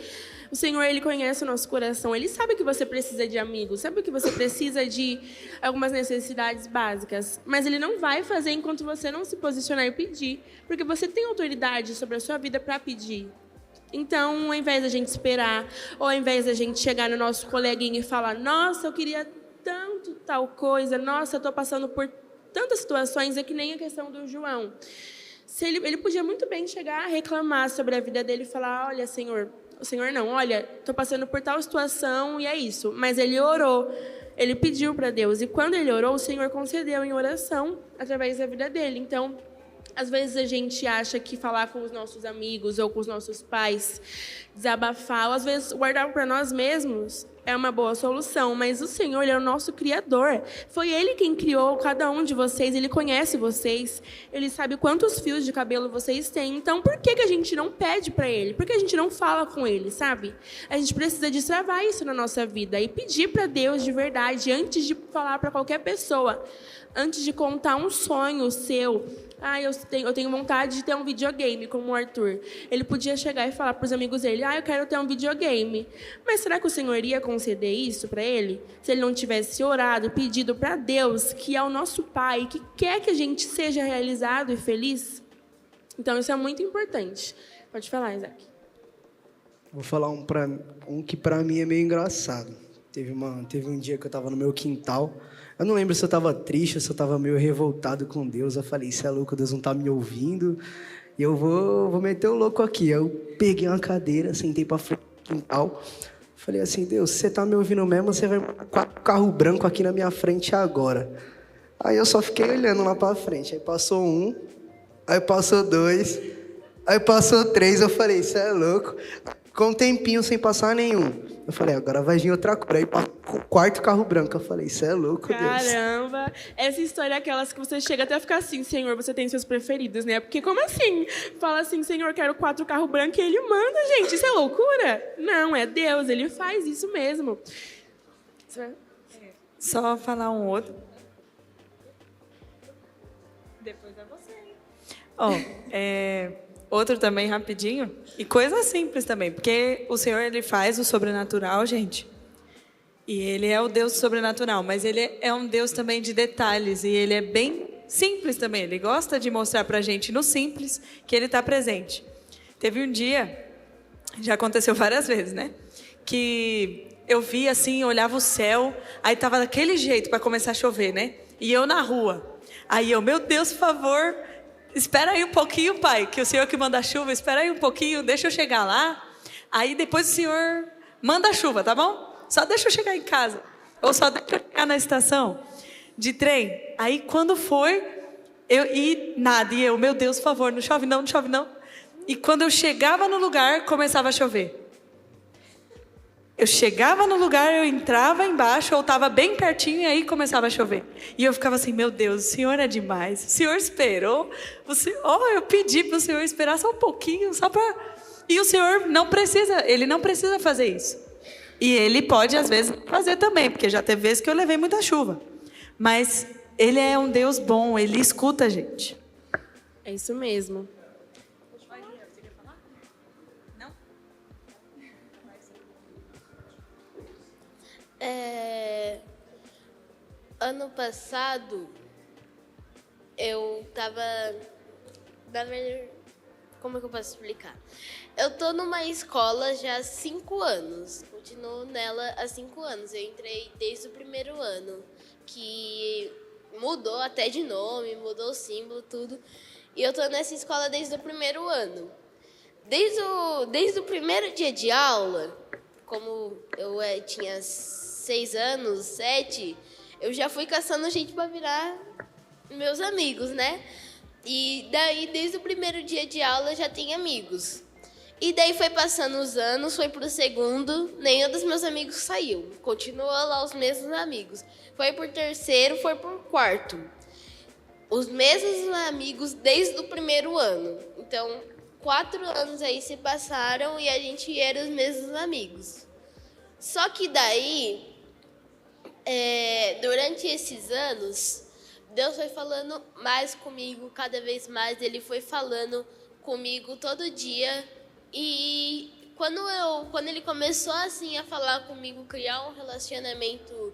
O Senhor, Ele conhece o nosso coração, Ele sabe que você precisa de amigos, sabe que você precisa de algumas necessidades básicas, mas Ele não vai fazer enquanto você não se posicionar e pedir, porque você tem autoridade sobre a sua vida para pedir. Então, ao invés da gente esperar, ou ao invés da gente chegar no nosso coleguinha e falar, nossa, eu queria tanto tal coisa, nossa, eu estou passando por tantas situações, é que nem a questão do João. Se ele podia muito bem chegar a reclamar sobre a vida dele e falar, olha, Senhor, o Senhor não, olha, estou passando por tal situação e é isso. Mas ele orou, ele pediu para Deus. E quando ele orou, o Senhor concedeu em oração através da vida dele. Então, às vezes a gente acha que falar com os nossos amigos ou com os nossos pais, desabafar, ou às vezes guardar para nós mesmos é uma boa solução, mas o Senhor, Ele é o nosso Criador. Foi Ele quem criou cada um de vocês, Ele conhece vocês, Ele sabe quantos fios de cabelo vocês têm. Então, por que a gente não pede para Ele? Por que a gente não fala com Ele, sabe? A gente precisa destravar isso na nossa vida e pedir para Deus de verdade, antes de falar para qualquer pessoa, antes de contar um sonho seu. Eu tenho vontade de ter um videogame, como o Arthur. Ele podia chegar e falar para os amigos dele, eu quero ter um videogame. Mas será que o Senhor iria conceder isso para ele? Se ele não tivesse orado, pedido para Deus, que é o nosso Pai, que quer que a gente seja realizado e feliz? Então, isso é muito importante. Pode falar, Isaac. Vou falar um que para mim é meio engraçado. Teve um dia que eu estava no meu quintal. Eu não lembro se eu estava triste ou se eu estava meio revoltado com Deus. Eu falei, isso é louco, Deus não está me ouvindo. E eu vou meter o louco aqui. Eu peguei uma cadeira, sentei para frente do quintal. Falei assim, Deus, se você está me ouvindo mesmo, você vai com o carro branco aqui na minha frente agora. Aí eu só fiquei olhando lá para frente. Aí passou 1, aí passou 2, aí passou 3. Eu falei, isso é louco. Com um tempinho sem passar nenhum. Eu falei, agora vai vir outra cor. Aí passou o 4º carro branco. Eu falei, isso é louco, Deus. Caramba! Essa história é aquelas que você chega até a ficar assim, Senhor, você tem seus preferidos, né? Porque como assim? Fala assim, Senhor, quero 4 carros brancos e Ele manda, gente. Isso é loucura? Não, é Deus. Ele faz isso mesmo. Só falar um outro. Depois é você. Outro também, rapidinho. E coisa simples também, porque o Senhor, Ele faz o sobrenatural, gente. E Ele é o Deus sobrenatural, mas Ele é um Deus também de detalhes. E Ele é bem simples também. Ele gosta de mostrar pra gente no simples que Ele está presente. Teve um dia, já aconteceu várias vezes, né? Que eu via assim, olhava o céu, aí tava daquele jeito para começar a chover, né? E eu na rua. Aí eu, meu Deus, por favor, espera aí um pouquinho, Pai, que o Senhor que manda a chuva, espera aí um pouquinho, deixa eu chegar lá. Aí depois o Senhor manda a chuva, tá bom? Só deixa eu chegar em casa. Ou só deixa eu chegar na estação de trem. Aí quando foi, nada. E eu, meu Deus, por favor, não chove não, não chove não. E quando eu chegava no lugar, começava a chover. Eu chegava no lugar, eu entrava embaixo, ou estava bem pertinho, e aí começava a chover. E eu ficava assim, meu Deus, o Senhor é demais. O Senhor esperou. Eu pedi para o Senhor esperar só um pouquinho, só para... E o Senhor Ele não precisa fazer isso. E Ele pode, às vezes, fazer também, porque já teve vezes que eu levei muita chuva. Mas Ele é um Deus bom, Ele escuta a gente. É isso mesmo. Ano passado, eu tava... Como é que eu posso explicar? Eu tô numa escola já há 5 anos. Continuo nela há 5 anos. Eu entrei desde o primeiro ano, que mudou até de nome, mudou o símbolo, tudo. E eu tô nessa escola desde o primeiro ano. Desde o primeiro dia de aula, como eu tinha 6 anos, 7, eu já fui caçando gente para virar meus amigos, né? E daí, desde o primeiro dia de aula, eu já tinha amigos. E daí foi passando os anos, foi pro segundo, nenhum dos meus amigos saiu. Continuou lá os mesmos amigos. Foi por terceiro, foi por quarto. Os mesmos amigos desde o primeiro ano. Então, 4 anos aí se passaram e a gente era os mesmos amigos. Só que daí, durante esses anos, Deus foi falando mais comigo, cada vez mais. Ele foi falando comigo todo dia. E quando ele começou assim a falar comigo, criar um relacionamento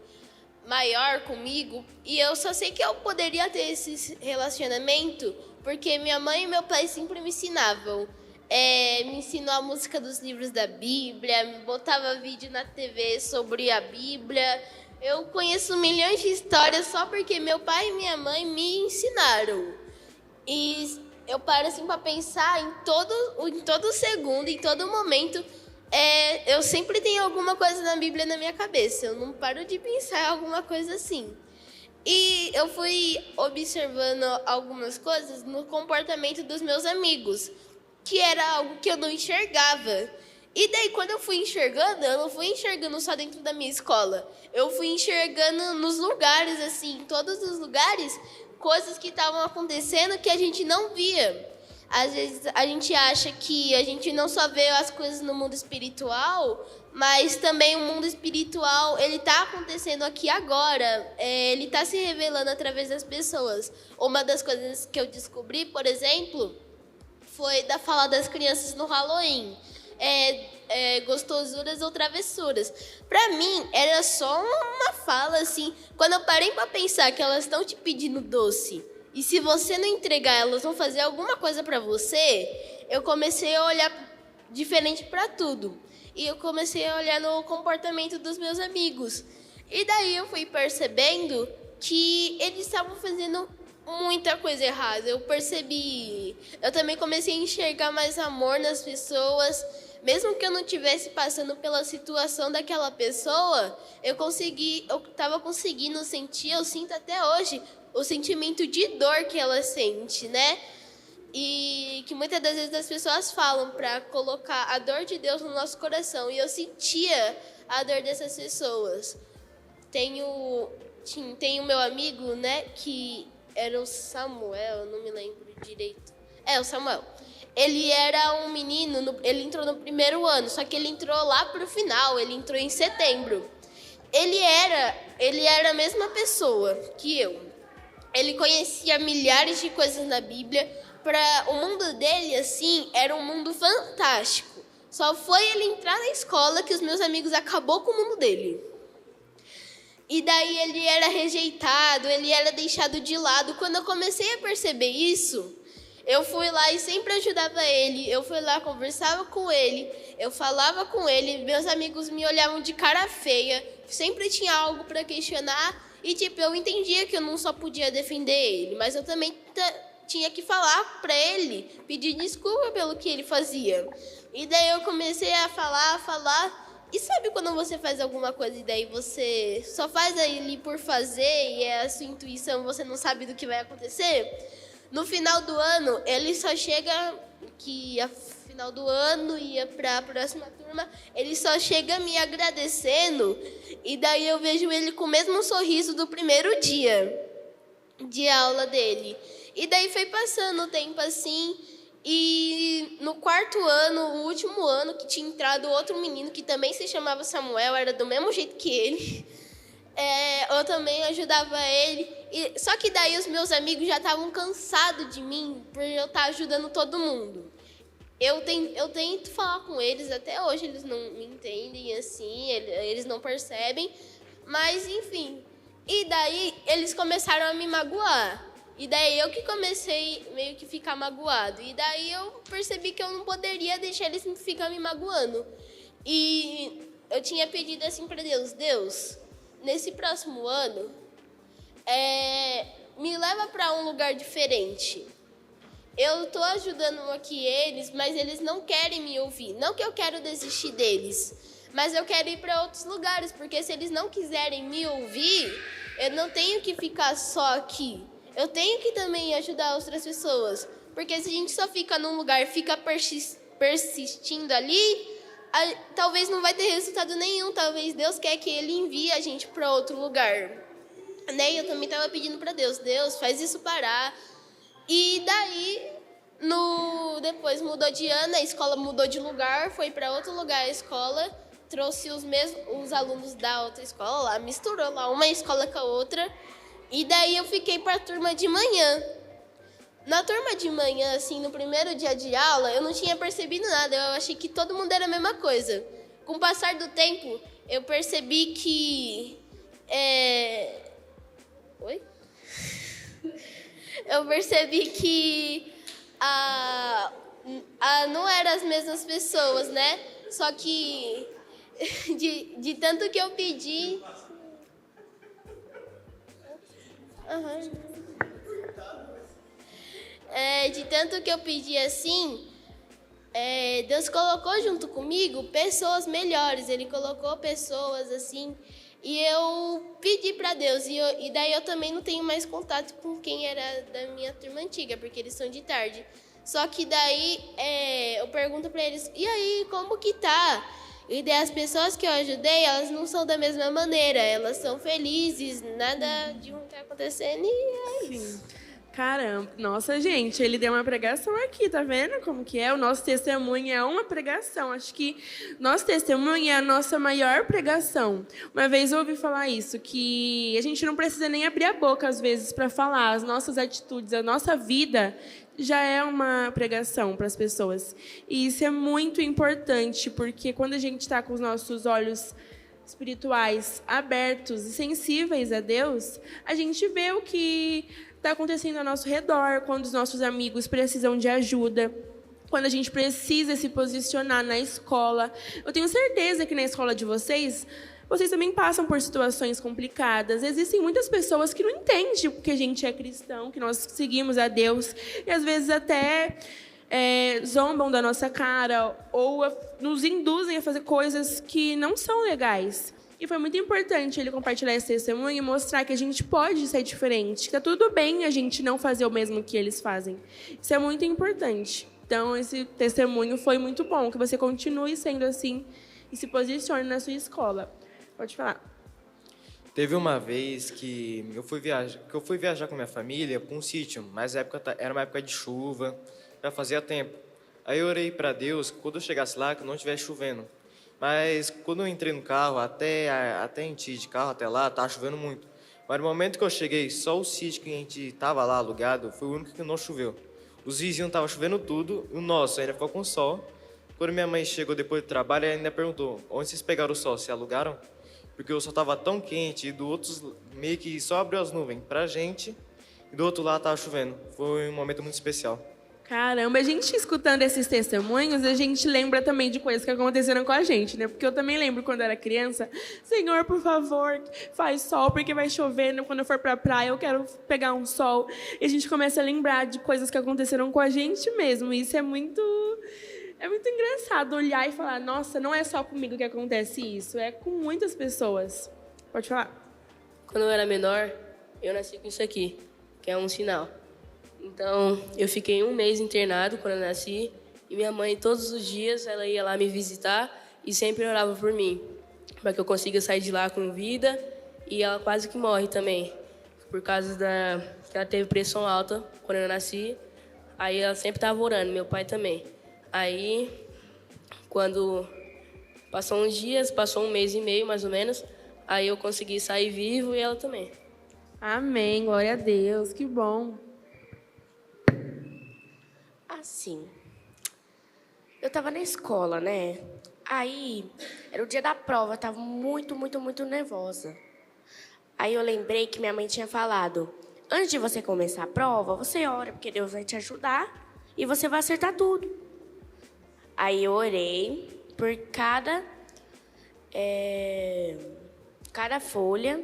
maior comigo, e eu só sei que eu poderia ter esse relacionamento porque minha mãe e meu pai sempre me ensinavam. Me ensinou a música dos livros da Bíblia, me botava vídeo na TV sobre a Bíblia. Eu conheço milhões de histórias só porque meu pai e minha mãe me ensinaram. E eu paro assim pra pensar em todo segundo, em todo momento. Eu sempre tenho alguma coisa na Bíblia na minha cabeça. Eu não paro de pensar em alguma coisa assim. E eu fui observando algumas coisas no comportamento dos meus amigos, que era algo que eu não enxergava. E daí, quando eu fui enxergando, eu não fui enxergando só dentro da minha escola. Eu fui enxergando nos lugares, assim, em todos os lugares, coisas que estavam acontecendo que a gente não via. Às vezes a gente acha que a gente não só vê as coisas no mundo espiritual, mas também o mundo espiritual, ele está acontecendo aqui agora. Ele está se revelando através das pessoas. Uma das coisas que eu descobri, por exemplo, foi da fala das crianças no Halloween. Gostosuras ou travessuras. Pra mim, era só uma fala, assim. Quando eu parei pra pensar que elas estão te pedindo doce, e se você não entregar, elas vão fazer alguma coisa pra você, eu comecei a olhar diferente pra tudo. E eu comecei a olhar no comportamento dos meus amigos. E daí eu fui percebendo que eles estavam fazendo muita coisa errada. Eu percebi. Eu também comecei a enxergar mais amor nas pessoas. Mesmo que eu não estivesse passando pela situação daquela pessoa, eu estava conseguindo sentir, eu sinto até hoje, o sentimento de dor que ela sente, né? E que muitas das vezes as pessoas falam para colocar a dor de Deus no nosso coração. E eu sentia a dor dessas pessoas. Tem o meu amigo, né, que era o Samuel, não me lembro direito. O Samuel. Ele era um menino, ele entrou no primeiro ano, só que ele entrou lá pro final, ele entrou em setembro. Ele era a mesma pessoa que eu. Ele conhecia milhares de coisas na Bíblia. O mundo dele, assim, era um mundo fantástico. Só foi ele entrar na escola que os meus amigos acabou com o mundo dele. E daí ele era rejeitado, ele era deixado de lado. Quando eu comecei a perceber isso, eu fui lá e sempre ajudava ele. Eu fui lá, conversava com ele, eu falava com ele. Meus amigos me olhavam de cara feia. Sempre tinha algo para questionar. E, eu entendia que eu não só podia defender ele, mas eu também tinha que falar para ele, pedir desculpa pelo que ele fazia. E daí eu comecei a falar. E sabe quando você faz alguma coisa e daí você só faz ali por fazer e é a sua intuição, você não sabe do que vai acontecer? No final do ano, ele só chega, final do ano ia para a próxima turma, ele só chega me agradecendo e daí eu vejo ele com o mesmo sorriso do primeiro dia de aula dele. E daí foi passando o tempo assim, e no quarto ano, o último ano, que tinha entrado outro menino que também se chamava Samuel, era do mesmo jeito que ele, eu também ajudava ele. Só que daí os meus amigos já estavam cansados de mim por eu estar ajudando todo mundo. Eu tento falar com eles, até hoje eles não me entendem assim, eles não percebem, mas enfim. E daí eles começaram a me magoar. E daí eu que comecei meio que ficar magoado. E daí eu percebi que eu não poderia deixar eles ficar me magoando. E eu tinha pedido assim para Deus, nesse próximo ano, me leva para um lugar diferente. Eu estou ajudando aqui eles, mas eles não querem me ouvir. Não que eu quero desistir deles, mas eu quero ir para outros lugares, porque se eles não quiserem me ouvir, eu não tenho que ficar só aqui. Eu tenho que também ajudar outras pessoas, porque se a gente só fica num lugar, fica persistindo ali, talvez não vai ter resultado nenhum. Talvez Deus quer que Ele envie a gente para outro lugar. Né? Eu também estava pedindo para Deus, faz isso parar. E daí, depois mudou de ano, a escola mudou de lugar, foi para outro lugar a escola, trouxe os alunos da outra escola lá, misturou lá uma escola com a outra, e daí eu fiquei para a turma de manhã. Na turma de manhã, assim, no primeiro dia de aula, eu não tinha percebido nada, eu achei que todo mundo era a mesma coisa. Com o passar do tempo, eu percebi que... Oi? Eu percebi que não eram as mesmas pessoas, né? Só que de tanto que eu pedi... de tanto que eu pedi assim, Deus colocou junto comigo pessoas melhores. Ele colocou pessoas assim, e eu pedi para Deus. E daí eu também não tenho mais contato com quem era da minha turma antiga, porque eles são de tarde. Só que daí eu pergunto para eles, e aí, como que tá? E daí as pessoas que eu ajudei, elas não são da mesma maneira. Elas são felizes, nada de ruim tá acontecendo e é isso. Caramba, nossa, gente, ele deu uma pregação aqui, tá vendo como que é? O nosso testemunho é uma pregação. Acho que nosso testemunho é a nossa maior pregação. Uma vez eu ouvi falar isso, que a gente não precisa nem abrir a boca, às vezes, para falar. As nossas atitudes, a nossa vida já é uma pregação para as pessoas. E isso é muito importante, porque quando a gente está com os nossos olhos espirituais abertos e sensíveis a Deus, a gente vê o que está acontecendo ao nosso redor, quando os nossos amigos precisam de ajuda, quando a gente precisa se posicionar na escola. Eu tenho certeza que na escola de vocês também passam por situações complicadas. Existem muitas pessoas que não entendem que a gente é cristão, que nós seguimos a Deus, e às vezes até zombam da nossa cara ou nos induzem a fazer coisas que não são legais. E foi muito importante ele compartilhar esse testemunho e mostrar que a gente pode ser diferente, que está tudo bem a gente não fazer o mesmo que eles fazem. Isso é muito importante. Então, esse testemunho foi muito bom, que você continue sendo assim e se posicione na sua escola. Pode falar. Teve uma vez que eu fui viajar com minha família para um sítio, mas era uma época de chuva, já fazia tempo. Aí eu orei para Deus que quando eu chegasse lá, que não estivesse chovendo. Mas quando eu entrei no carro, até enchi de carro até lá, estava chovendo muito. Mas no momento que eu cheguei, só o sítio que a gente estava lá alugado foi o único que não choveu. Os vizinhos estavam chovendo tudo, e o nosso ainda ficou com sol. Quando minha mãe chegou depois do trabalho, ela ainda perguntou, onde vocês pegaram o sol? Se alugaram? Porque o sol estava tão quente, e do outro meio que só abriu as nuvens pra gente, e do outro lado estava chovendo. Foi um momento muito especial. Caramba, a gente escutando esses testemunhos, a gente lembra também de coisas que aconteceram com a gente, né? Porque eu também lembro quando era criança, Senhor, por favor, faz sol, porque vai chover, quando eu for pra praia, eu quero pegar um sol. E a gente começa a lembrar de coisas que aconteceram com a gente mesmo. E isso é muito engraçado olhar e falar, nossa, não é só comigo que acontece isso, é com muitas pessoas. Pode falar. Quando eu era menor, eu nasci com isso aqui, que é um sinal. Então, eu fiquei 1 mês internado quando eu nasci, e minha mãe, todos os dias, ela ia lá me visitar e sempre orava por mim, para que eu consiga sair de lá com vida, e ela quase que morre também, por causa que ela teve pressão alta quando eu nasci, aí ela sempre estava orando, meu pai também. Aí, quando passou uns dias, passou 1 mês e meio, mais ou menos, aí eu consegui sair vivo e ela também. Amém, glória a Deus, que bom. Assim, eu tava na escola, né? Aí, era o dia da prova, eu tava muito, muito, muito nervosa. Aí eu lembrei que minha mãe tinha falado, antes de você começar a prova, você ora, porque Deus vai te ajudar e você vai acertar tudo. Aí eu orei por cada folha,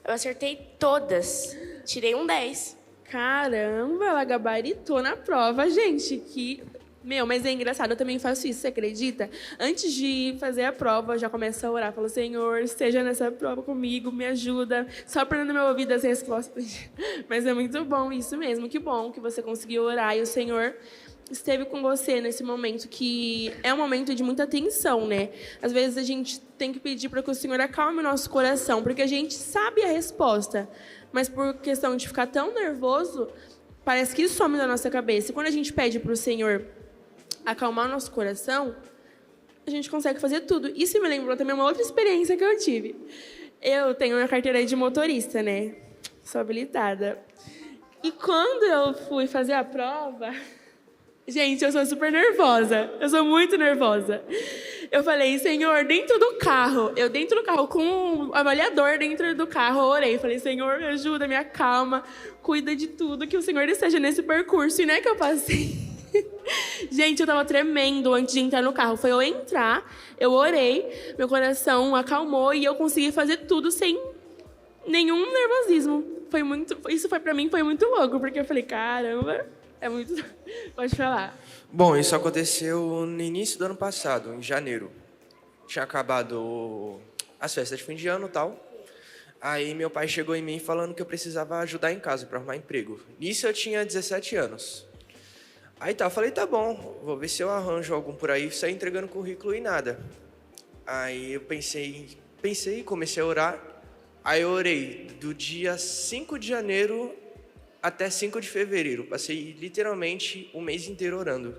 eu acertei todas, tirei um 10. Caramba, ela gabaritou na prova, gente. Mas é engraçado, eu também faço isso, você acredita? Antes de fazer a prova, eu já começo a orar. Falo, Senhor, esteja nessa prova comigo, me ajuda. Só para no meu ouvido as respostas. Mas é muito bom isso mesmo. Que bom que você conseguiu orar e o Senhor esteve com você nesse momento, que é um momento de muita tensão, né? Às vezes a gente tem que pedir para que o Senhor acalme o nosso coração, porque a gente sabe a resposta. Mas por questão de ficar tão nervoso, parece que isso some da nossa cabeça. E quando a gente pede para o Senhor acalmar o nosso coração, a gente consegue fazer tudo. Isso me lembrou também uma outra experiência que eu tive. Eu tenho minha carteira de motorista, né? Sou habilitada. E quando eu fui fazer a prova... Gente, eu sou super nervosa. Eu sou muito nervosa. Eu falei, Senhor, dentro do carro, com um avaliador dentro do carro, eu orei. Falei, Senhor, me ajuda, me acalma, cuida de tudo, que o Senhor esteja nesse percurso. E não é que eu passei. Gente, eu tava tremendo antes de entrar no carro. Foi eu entrar, eu orei, meu coração acalmou e eu consegui fazer tudo sem nenhum nervosismo. Isso pra mim foi muito louco, porque eu falei, caramba... É muito... Pode falar. Bom, isso aconteceu no início do ano passado, em janeiro. Tinha acabado as festas de fim de ano e tal. Aí meu pai chegou em mim falando que eu precisava ajudar em casa para arrumar emprego. Nisso eu tinha 17 anos. Aí tá, eu falei, tá bom, vou ver se eu arranjo algum por aí, saí entregando currículo e nada. Aí eu pensei, comecei a orar. Aí eu orei do dia 5 de janeiro até 5 de fevereiro. Passei literalmente um mês inteiro orando.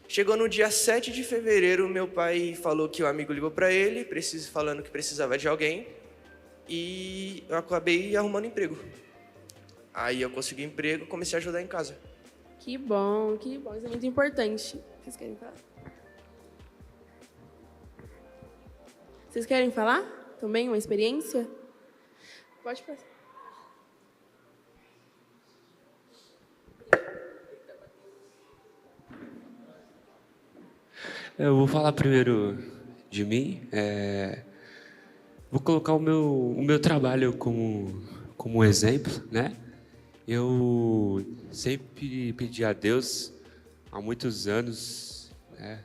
Chegou no dia 7 de fevereiro, meu pai falou que o amigo ligou para ele, falando que precisava de alguém. E eu acabei arrumando emprego. Aí eu consegui emprego, comecei a ajudar em casa. Que bom, isso é muito importante. Vocês querem falar? Vocês querem falar também uma experiência? Pode passar. Eu vou falar primeiro de mim. Vou colocar o meu trabalho como exemplo, né? Eu sempre pedi a Deus há muitos anos,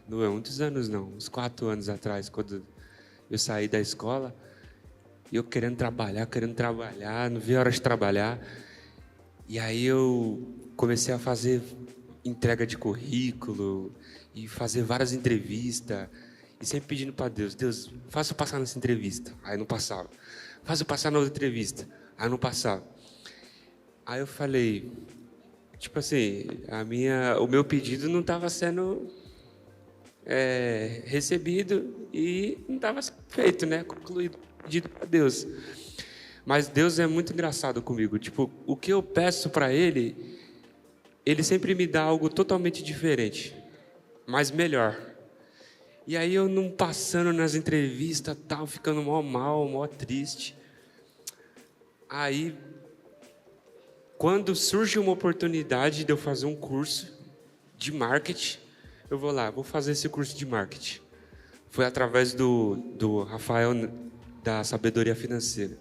não é muitos anos não, uns 4 anos atrás, quando eu saí da escola, e eu querendo trabalhar, não vi a hora de trabalhar. E aí eu comecei a fazer entrega de currículo e fazer várias entrevistas, e sempre pedindo para Deus, faça eu passar nessa entrevista. Aí não passava. Faça eu passar na outra entrevista. Aí não passava. Aí eu falei, tipo assim, o meu pedido não estava sendo recebido e não estava feito, né? Concluído, pedido para Deus. Mas Deus é muito engraçado comigo. Tipo, o que eu peço para Ele, Ele sempre me dá algo totalmente diferente, mas melhor. E aí eu não passando nas entrevistas, tal, ficando mó triste. Aí, quando surge uma oportunidade de eu fazer um curso de marketing, eu vou fazer esse curso de marketing. Foi através do Rafael, da Sabedoria Financeira.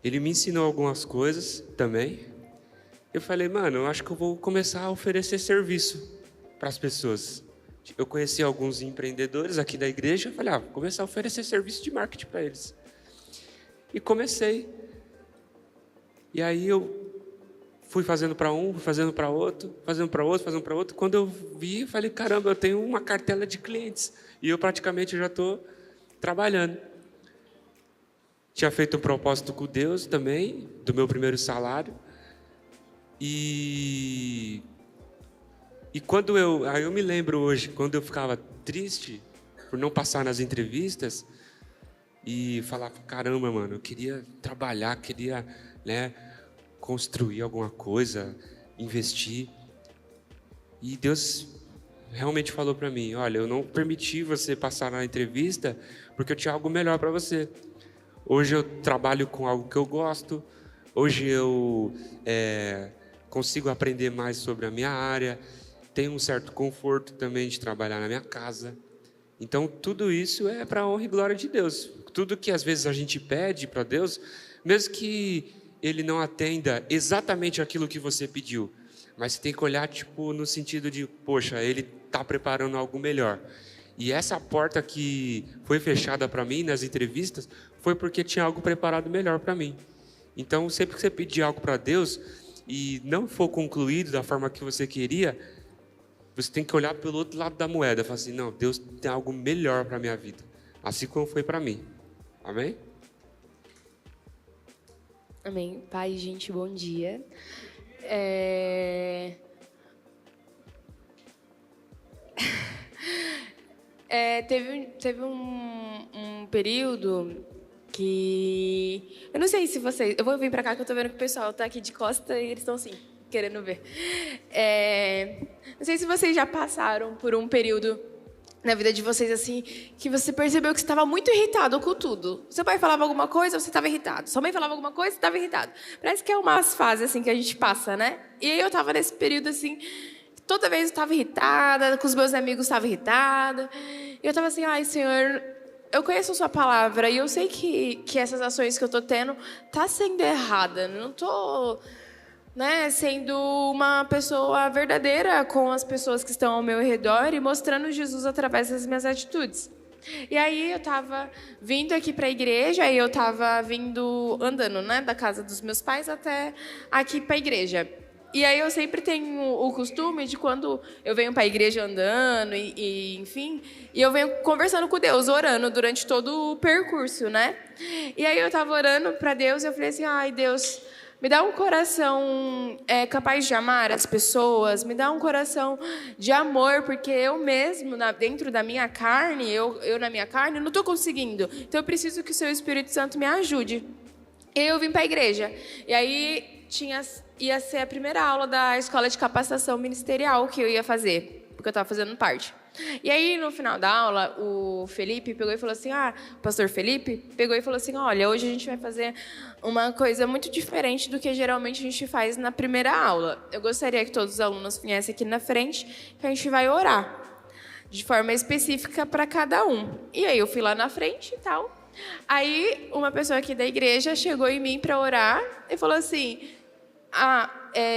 Ele me ensinou algumas coisas também. Eu falei, mano, eu acho que eu vou começar a oferecer serviço para as pessoas. Eu conheci alguns empreendedores aqui da igreja, eu falei, vou começar a oferecer serviço de marketing para eles. E comecei. E aí eu fui fazendo para um, fazendo para outro. Quando eu vi, eu falei, caramba, eu tenho uma cartela de clientes. E eu praticamente já estou trabalhando. Tinha feito um propósito com Deus também, do meu primeiro salário. E quando eu me lembro hoje, quando eu ficava triste por não passar nas entrevistas e falava, caramba, mano, eu queria trabalhar, queria, né, construir alguma coisa, investir. E Deus realmente falou para mim, olha, eu não permiti você passar na entrevista porque eu tinha algo melhor para você. Hoje eu trabalho com algo que eu gosto, hoje eu consigo aprender mais sobre a minha área, tenho um certo conforto também de trabalhar na minha casa. Então, tudo isso é para a honra e glória de Deus. Tudo que às vezes a gente pede para Deus, mesmo que Ele não atenda exatamente aquilo que você pediu, mas você tem que olhar tipo, no sentido de, poxa, Ele está preparando algo melhor. E essa porta que foi fechada para mim nas entrevistas foi porque tinha algo preparado melhor para mim. Então, sempre que você pedir algo para Deus e não for concluído da forma que você queria, você tem que olhar pelo outro lado da moeda e falar assim, não, Deus tem algo melhor para a minha vida. Assim como foi para mim. Amém? Amém. Pai, gente, bom dia. Teve um período que... Eu não sei se vocês... Eu vou vir pra cá que eu tô vendo que o pessoal tá aqui de costa e eles estão assim, querendo ver. Não sei se vocês já passaram por um período na vida de vocês assim, que você percebeu que você estava muito irritado com tudo. Seu pai falava alguma coisa, você estava irritado. Sua mãe falava alguma coisa, você estava irritado. Parece que é umas fases assim que a gente passa, né? E aí eu estava nesse período assim... Toda vez eu estava irritada, com os meus amigos estava irritada. E eu estava assim, ai, Senhor, eu conheço a sua palavra e eu sei que essas ações que eu estou tendo tá sendo errada. Não tô né, sendo uma pessoa verdadeira com as pessoas que estão ao meu redor e mostrando Jesus através das minhas atitudes. E aí eu estava vindo aqui para a igreja e eu estava vindo andando, né, da casa dos meus pais até aqui para a igreja. E aí eu sempre tenho o costume de quando eu venho para a igreja andando enfim, e eu venho conversando com Deus, orando durante todo o percurso, né? E aí eu estava orando para Deus e eu falei assim, ai, Deus, me dá um coração capaz de amar as pessoas, me dá um coração de amor, porque eu mesmo, dentro da minha carne, eu na minha carne, não estou conseguindo. Então eu preciso que o seu Espírito Santo me ajude. E aí eu vim para a igreja. E aí ia ser a primeira aula da escola de capacitação ministerial que eu ia fazer, porque eu estava fazendo parte. E aí, no final da aula, o Felipe pegou e falou assim, o pastor Felipe pegou e falou assim, olha, hoje a gente vai fazer uma coisa muito diferente do que geralmente a gente faz na primeira aula. Eu gostaria que todos os alunos viessem aqui na frente, que a gente vai orar de forma específica para cada um. E aí eu fui lá na frente e tal. Aí uma pessoa aqui da igreja chegou em mim para orar e falou assim,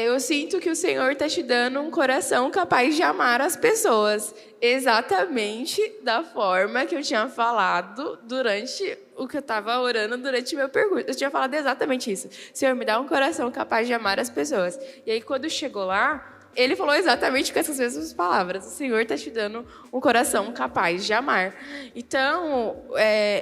eu sinto que o Senhor está te dando um coração capaz de amar as pessoas. Exatamente da forma que eu tinha falado durante o que eu estava orando durante meu percurso. Eu tinha falado exatamente isso. Senhor, me dá um coração capaz de amar as pessoas. E aí, quando chegou lá, ele falou exatamente com essas mesmas palavras. O Senhor está te dando um coração capaz de amar. Então,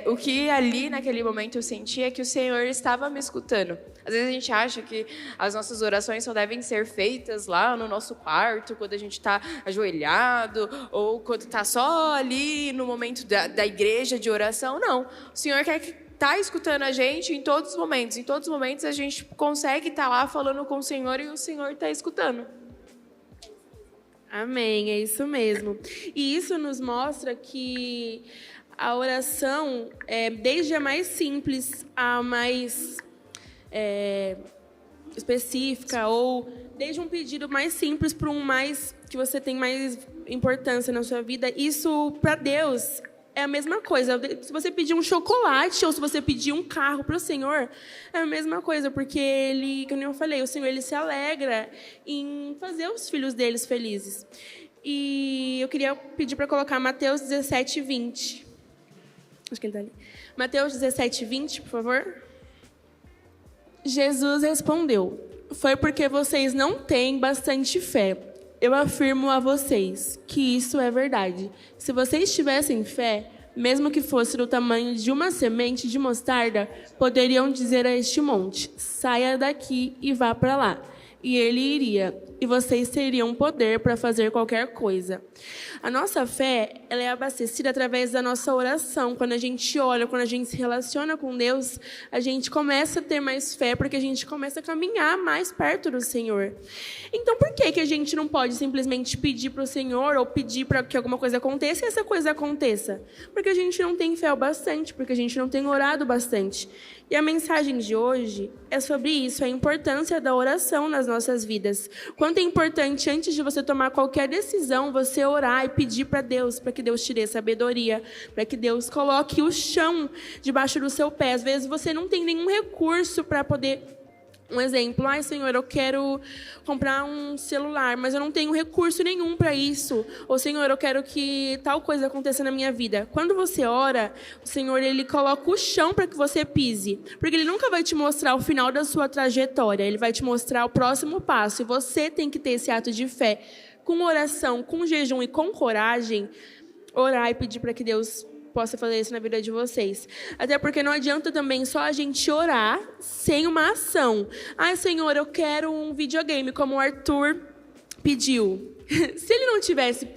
o que ali, naquele momento, eu senti é que o Senhor estava me escutando. Às vezes a gente acha que as nossas orações só devem ser feitas lá no nosso quarto, quando a gente está ajoelhado, ou quando está só ali no momento da igreja de oração. Não. O Senhor quer que está escutando a gente em todos os momentos. Em todos os momentos a gente consegue estar lá falando com o Senhor e o Senhor está escutando. Amém, é isso mesmo. E isso nos mostra que a oração, desde a mais simples a mais específica, ou desde um pedido mais simples para um mais que você tem mais importância na sua vida, isso para Deus é a mesma coisa. Se você pedir um chocolate ou se você pedir um carro para o Senhor, é a mesma coisa, porque Ele, como eu falei, o Senhor Ele se alegra em fazer os filhos deles felizes. E eu queria pedir para colocar Mateus 17, 20. Acho que ele está ali. Mateus 17, 20, por favor. Jesus respondeu, foi porque vocês não têm bastante fé. Eu afirmo a vocês que isso é verdade. Se vocês tivessem fé, mesmo que fosse do tamanho de uma semente de mostarda, poderiam dizer a este monte, saia daqui e vá para lá. E ele iria, e vocês teriam poder para fazer qualquer coisa. A nossa fé, ela é abastecida através da nossa oração. Quando a gente ora, quando a gente se relaciona com Deus, a gente começa a ter mais fé, porque a gente começa a caminhar mais perto do Senhor. Então, por que a gente não pode simplesmente pedir para o Senhor ou pedir para que alguma coisa aconteça e essa coisa aconteça? Porque a gente não tem fé o bastante, porque a gente não tem orado bastante. E a mensagem de hoje é sobre isso, a importância da oração nas nossas vidas. Quanto é importante, antes de você tomar qualquer decisão, você orar e pedir para Deus, para que Deus te dê sabedoria, para que Deus coloque o chão debaixo do seu pé. Às vezes você não tem nenhum recurso para poder... Um exemplo, Senhor, eu quero comprar um celular, mas eu não tenho recurso nenhum para isso. Ou, Senhor, eu quero que tal coisa aconteça na minha vida. Quando você ora, o Senhor, Ele coloca o chão para que você pise. Porque Ele nunca vai te mostrar o final da sua trajetória. Ele vai te mostrar o próximo passo. E você tem que ter esse ato de fé. Com oração, com jejum e com coragem, orar e pedir para que Deus possa fazer isso na vida de vocês. Até porque não adianta também só a gente orar sem uma ação. Senhor, eu quero um videogame, como o Arthur pediu. Se ele não tivesse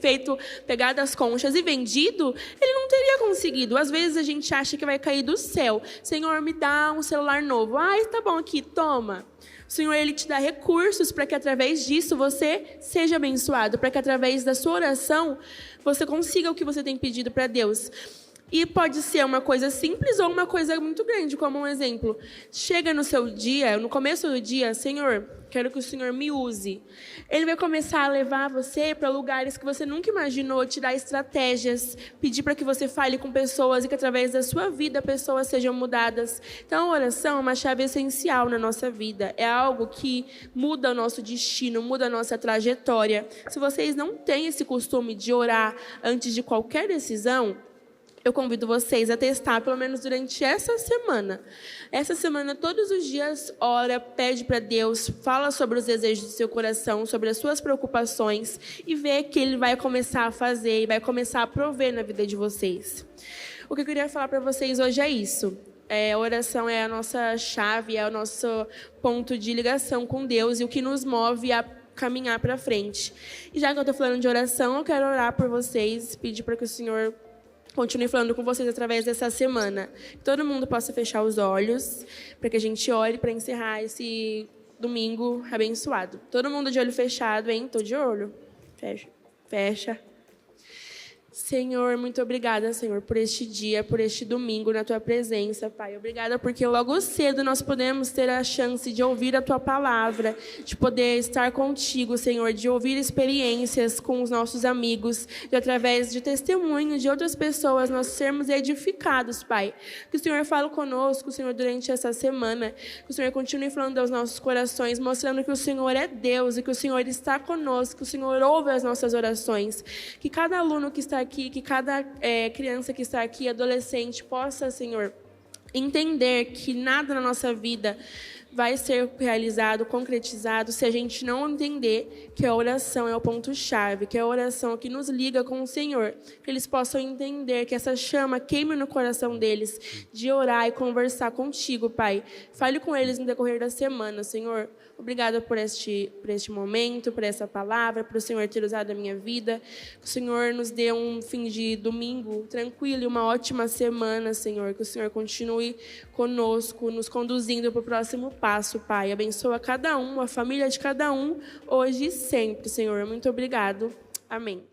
pegado as conchas e vendido, ele não teria conseguido. Às vezes a gente acha que vai cair do céu. Senhor, me dá um celular novo. Tá bom aqui, toma. O Senhor, Ele te dá recursos para que através disso você seja abençoado, para que através da sua oração você consiga o que você tem pedido para Deus. E pode ser uma coisa simples ou uma coisa muito grande, como um exemplo. Chega no seu dia, no começo do dia, Senhor, quero que o Senhor me use. Ele vai começar a levar você para lugares que você nunca imaginou, te dar estratégias, pedir para que você fale com pessoas e que através da sua vida pessoas sejam mudadas. Então, a oração é uma chave essencial na nossa vida. É algo que muda o nosso destino, muda a nossa trajetória. Se vocês não têm esse costume de orar antes de qualquer decisão, eu convido vocês a testar, pelo menos durante essa semana. Essa semana, todos os dias, ora, pede para Deus, fala sobre os desejos do seu coração, sobre as suas preocupações, e vê que Ele vai começar a fazer e vai começar a prover na vida de vocês. O que eu queria falar para vocês hoje é isso. A oração é a nossa chave, é o nosso ponto de ligação com Deus e o que nos move a caminhar para frente. E já que eu estou falando de oração, eu quero orar por vocês, pedir para que o Senhor continue falando com vocês através dessa semana. Que todo mundo possa fechar os olhos, para que a gente ore para encerrar esse domingo abençoado. Todo mundo de olho fechado, hein? Tô de olho. Fecha. Fecha. Senhor, muito obrigada, Senhor, por este dia, por este domingo na Tua presença, Pai. Obrigada porque logo cedo nós podemos ter a chance de ouvir a Tua palavra, de poder estar contigo, Senhor, de ouvir experiências com os nossos amigos, de através de testemunhos de outras pessoas nós sermos edificados, Pai. Que o Senhor fale conosco, Senhor, durante essa semana, que o Senhor continue falando aos nossos corações, mostrando que o Senhor é Deus e que o Senhor está conosco, que o Senhor ouve as nossas orações. Que cada aluno que está aqui, que cada criança que está aqui, adolescente, possa, Senhor, entender que nada na nossa vida vai ser realizado, concretizado, se a gente não entender que a oração é o ponto-chave, que a oração que nos liga com o Senhor, que eles possam entender que essa chama queime no coração deles, de orar e conversar contigo, Pai. Fale com eles no decorrer da semana, Senhor. Obrigada por este momento, por essa palavra, por o Senhor ter usado a minha vida. Que o Senhor nos dê um fim de domingo tranquilo e uma ótima semana, Senhor. Que o Senhor continue conosco, nos conduzindo para o próximo passo, Pai. Abençoa cada um, a família de cada um, hoje e sempre, Senhor. Muito obrigado. Amém.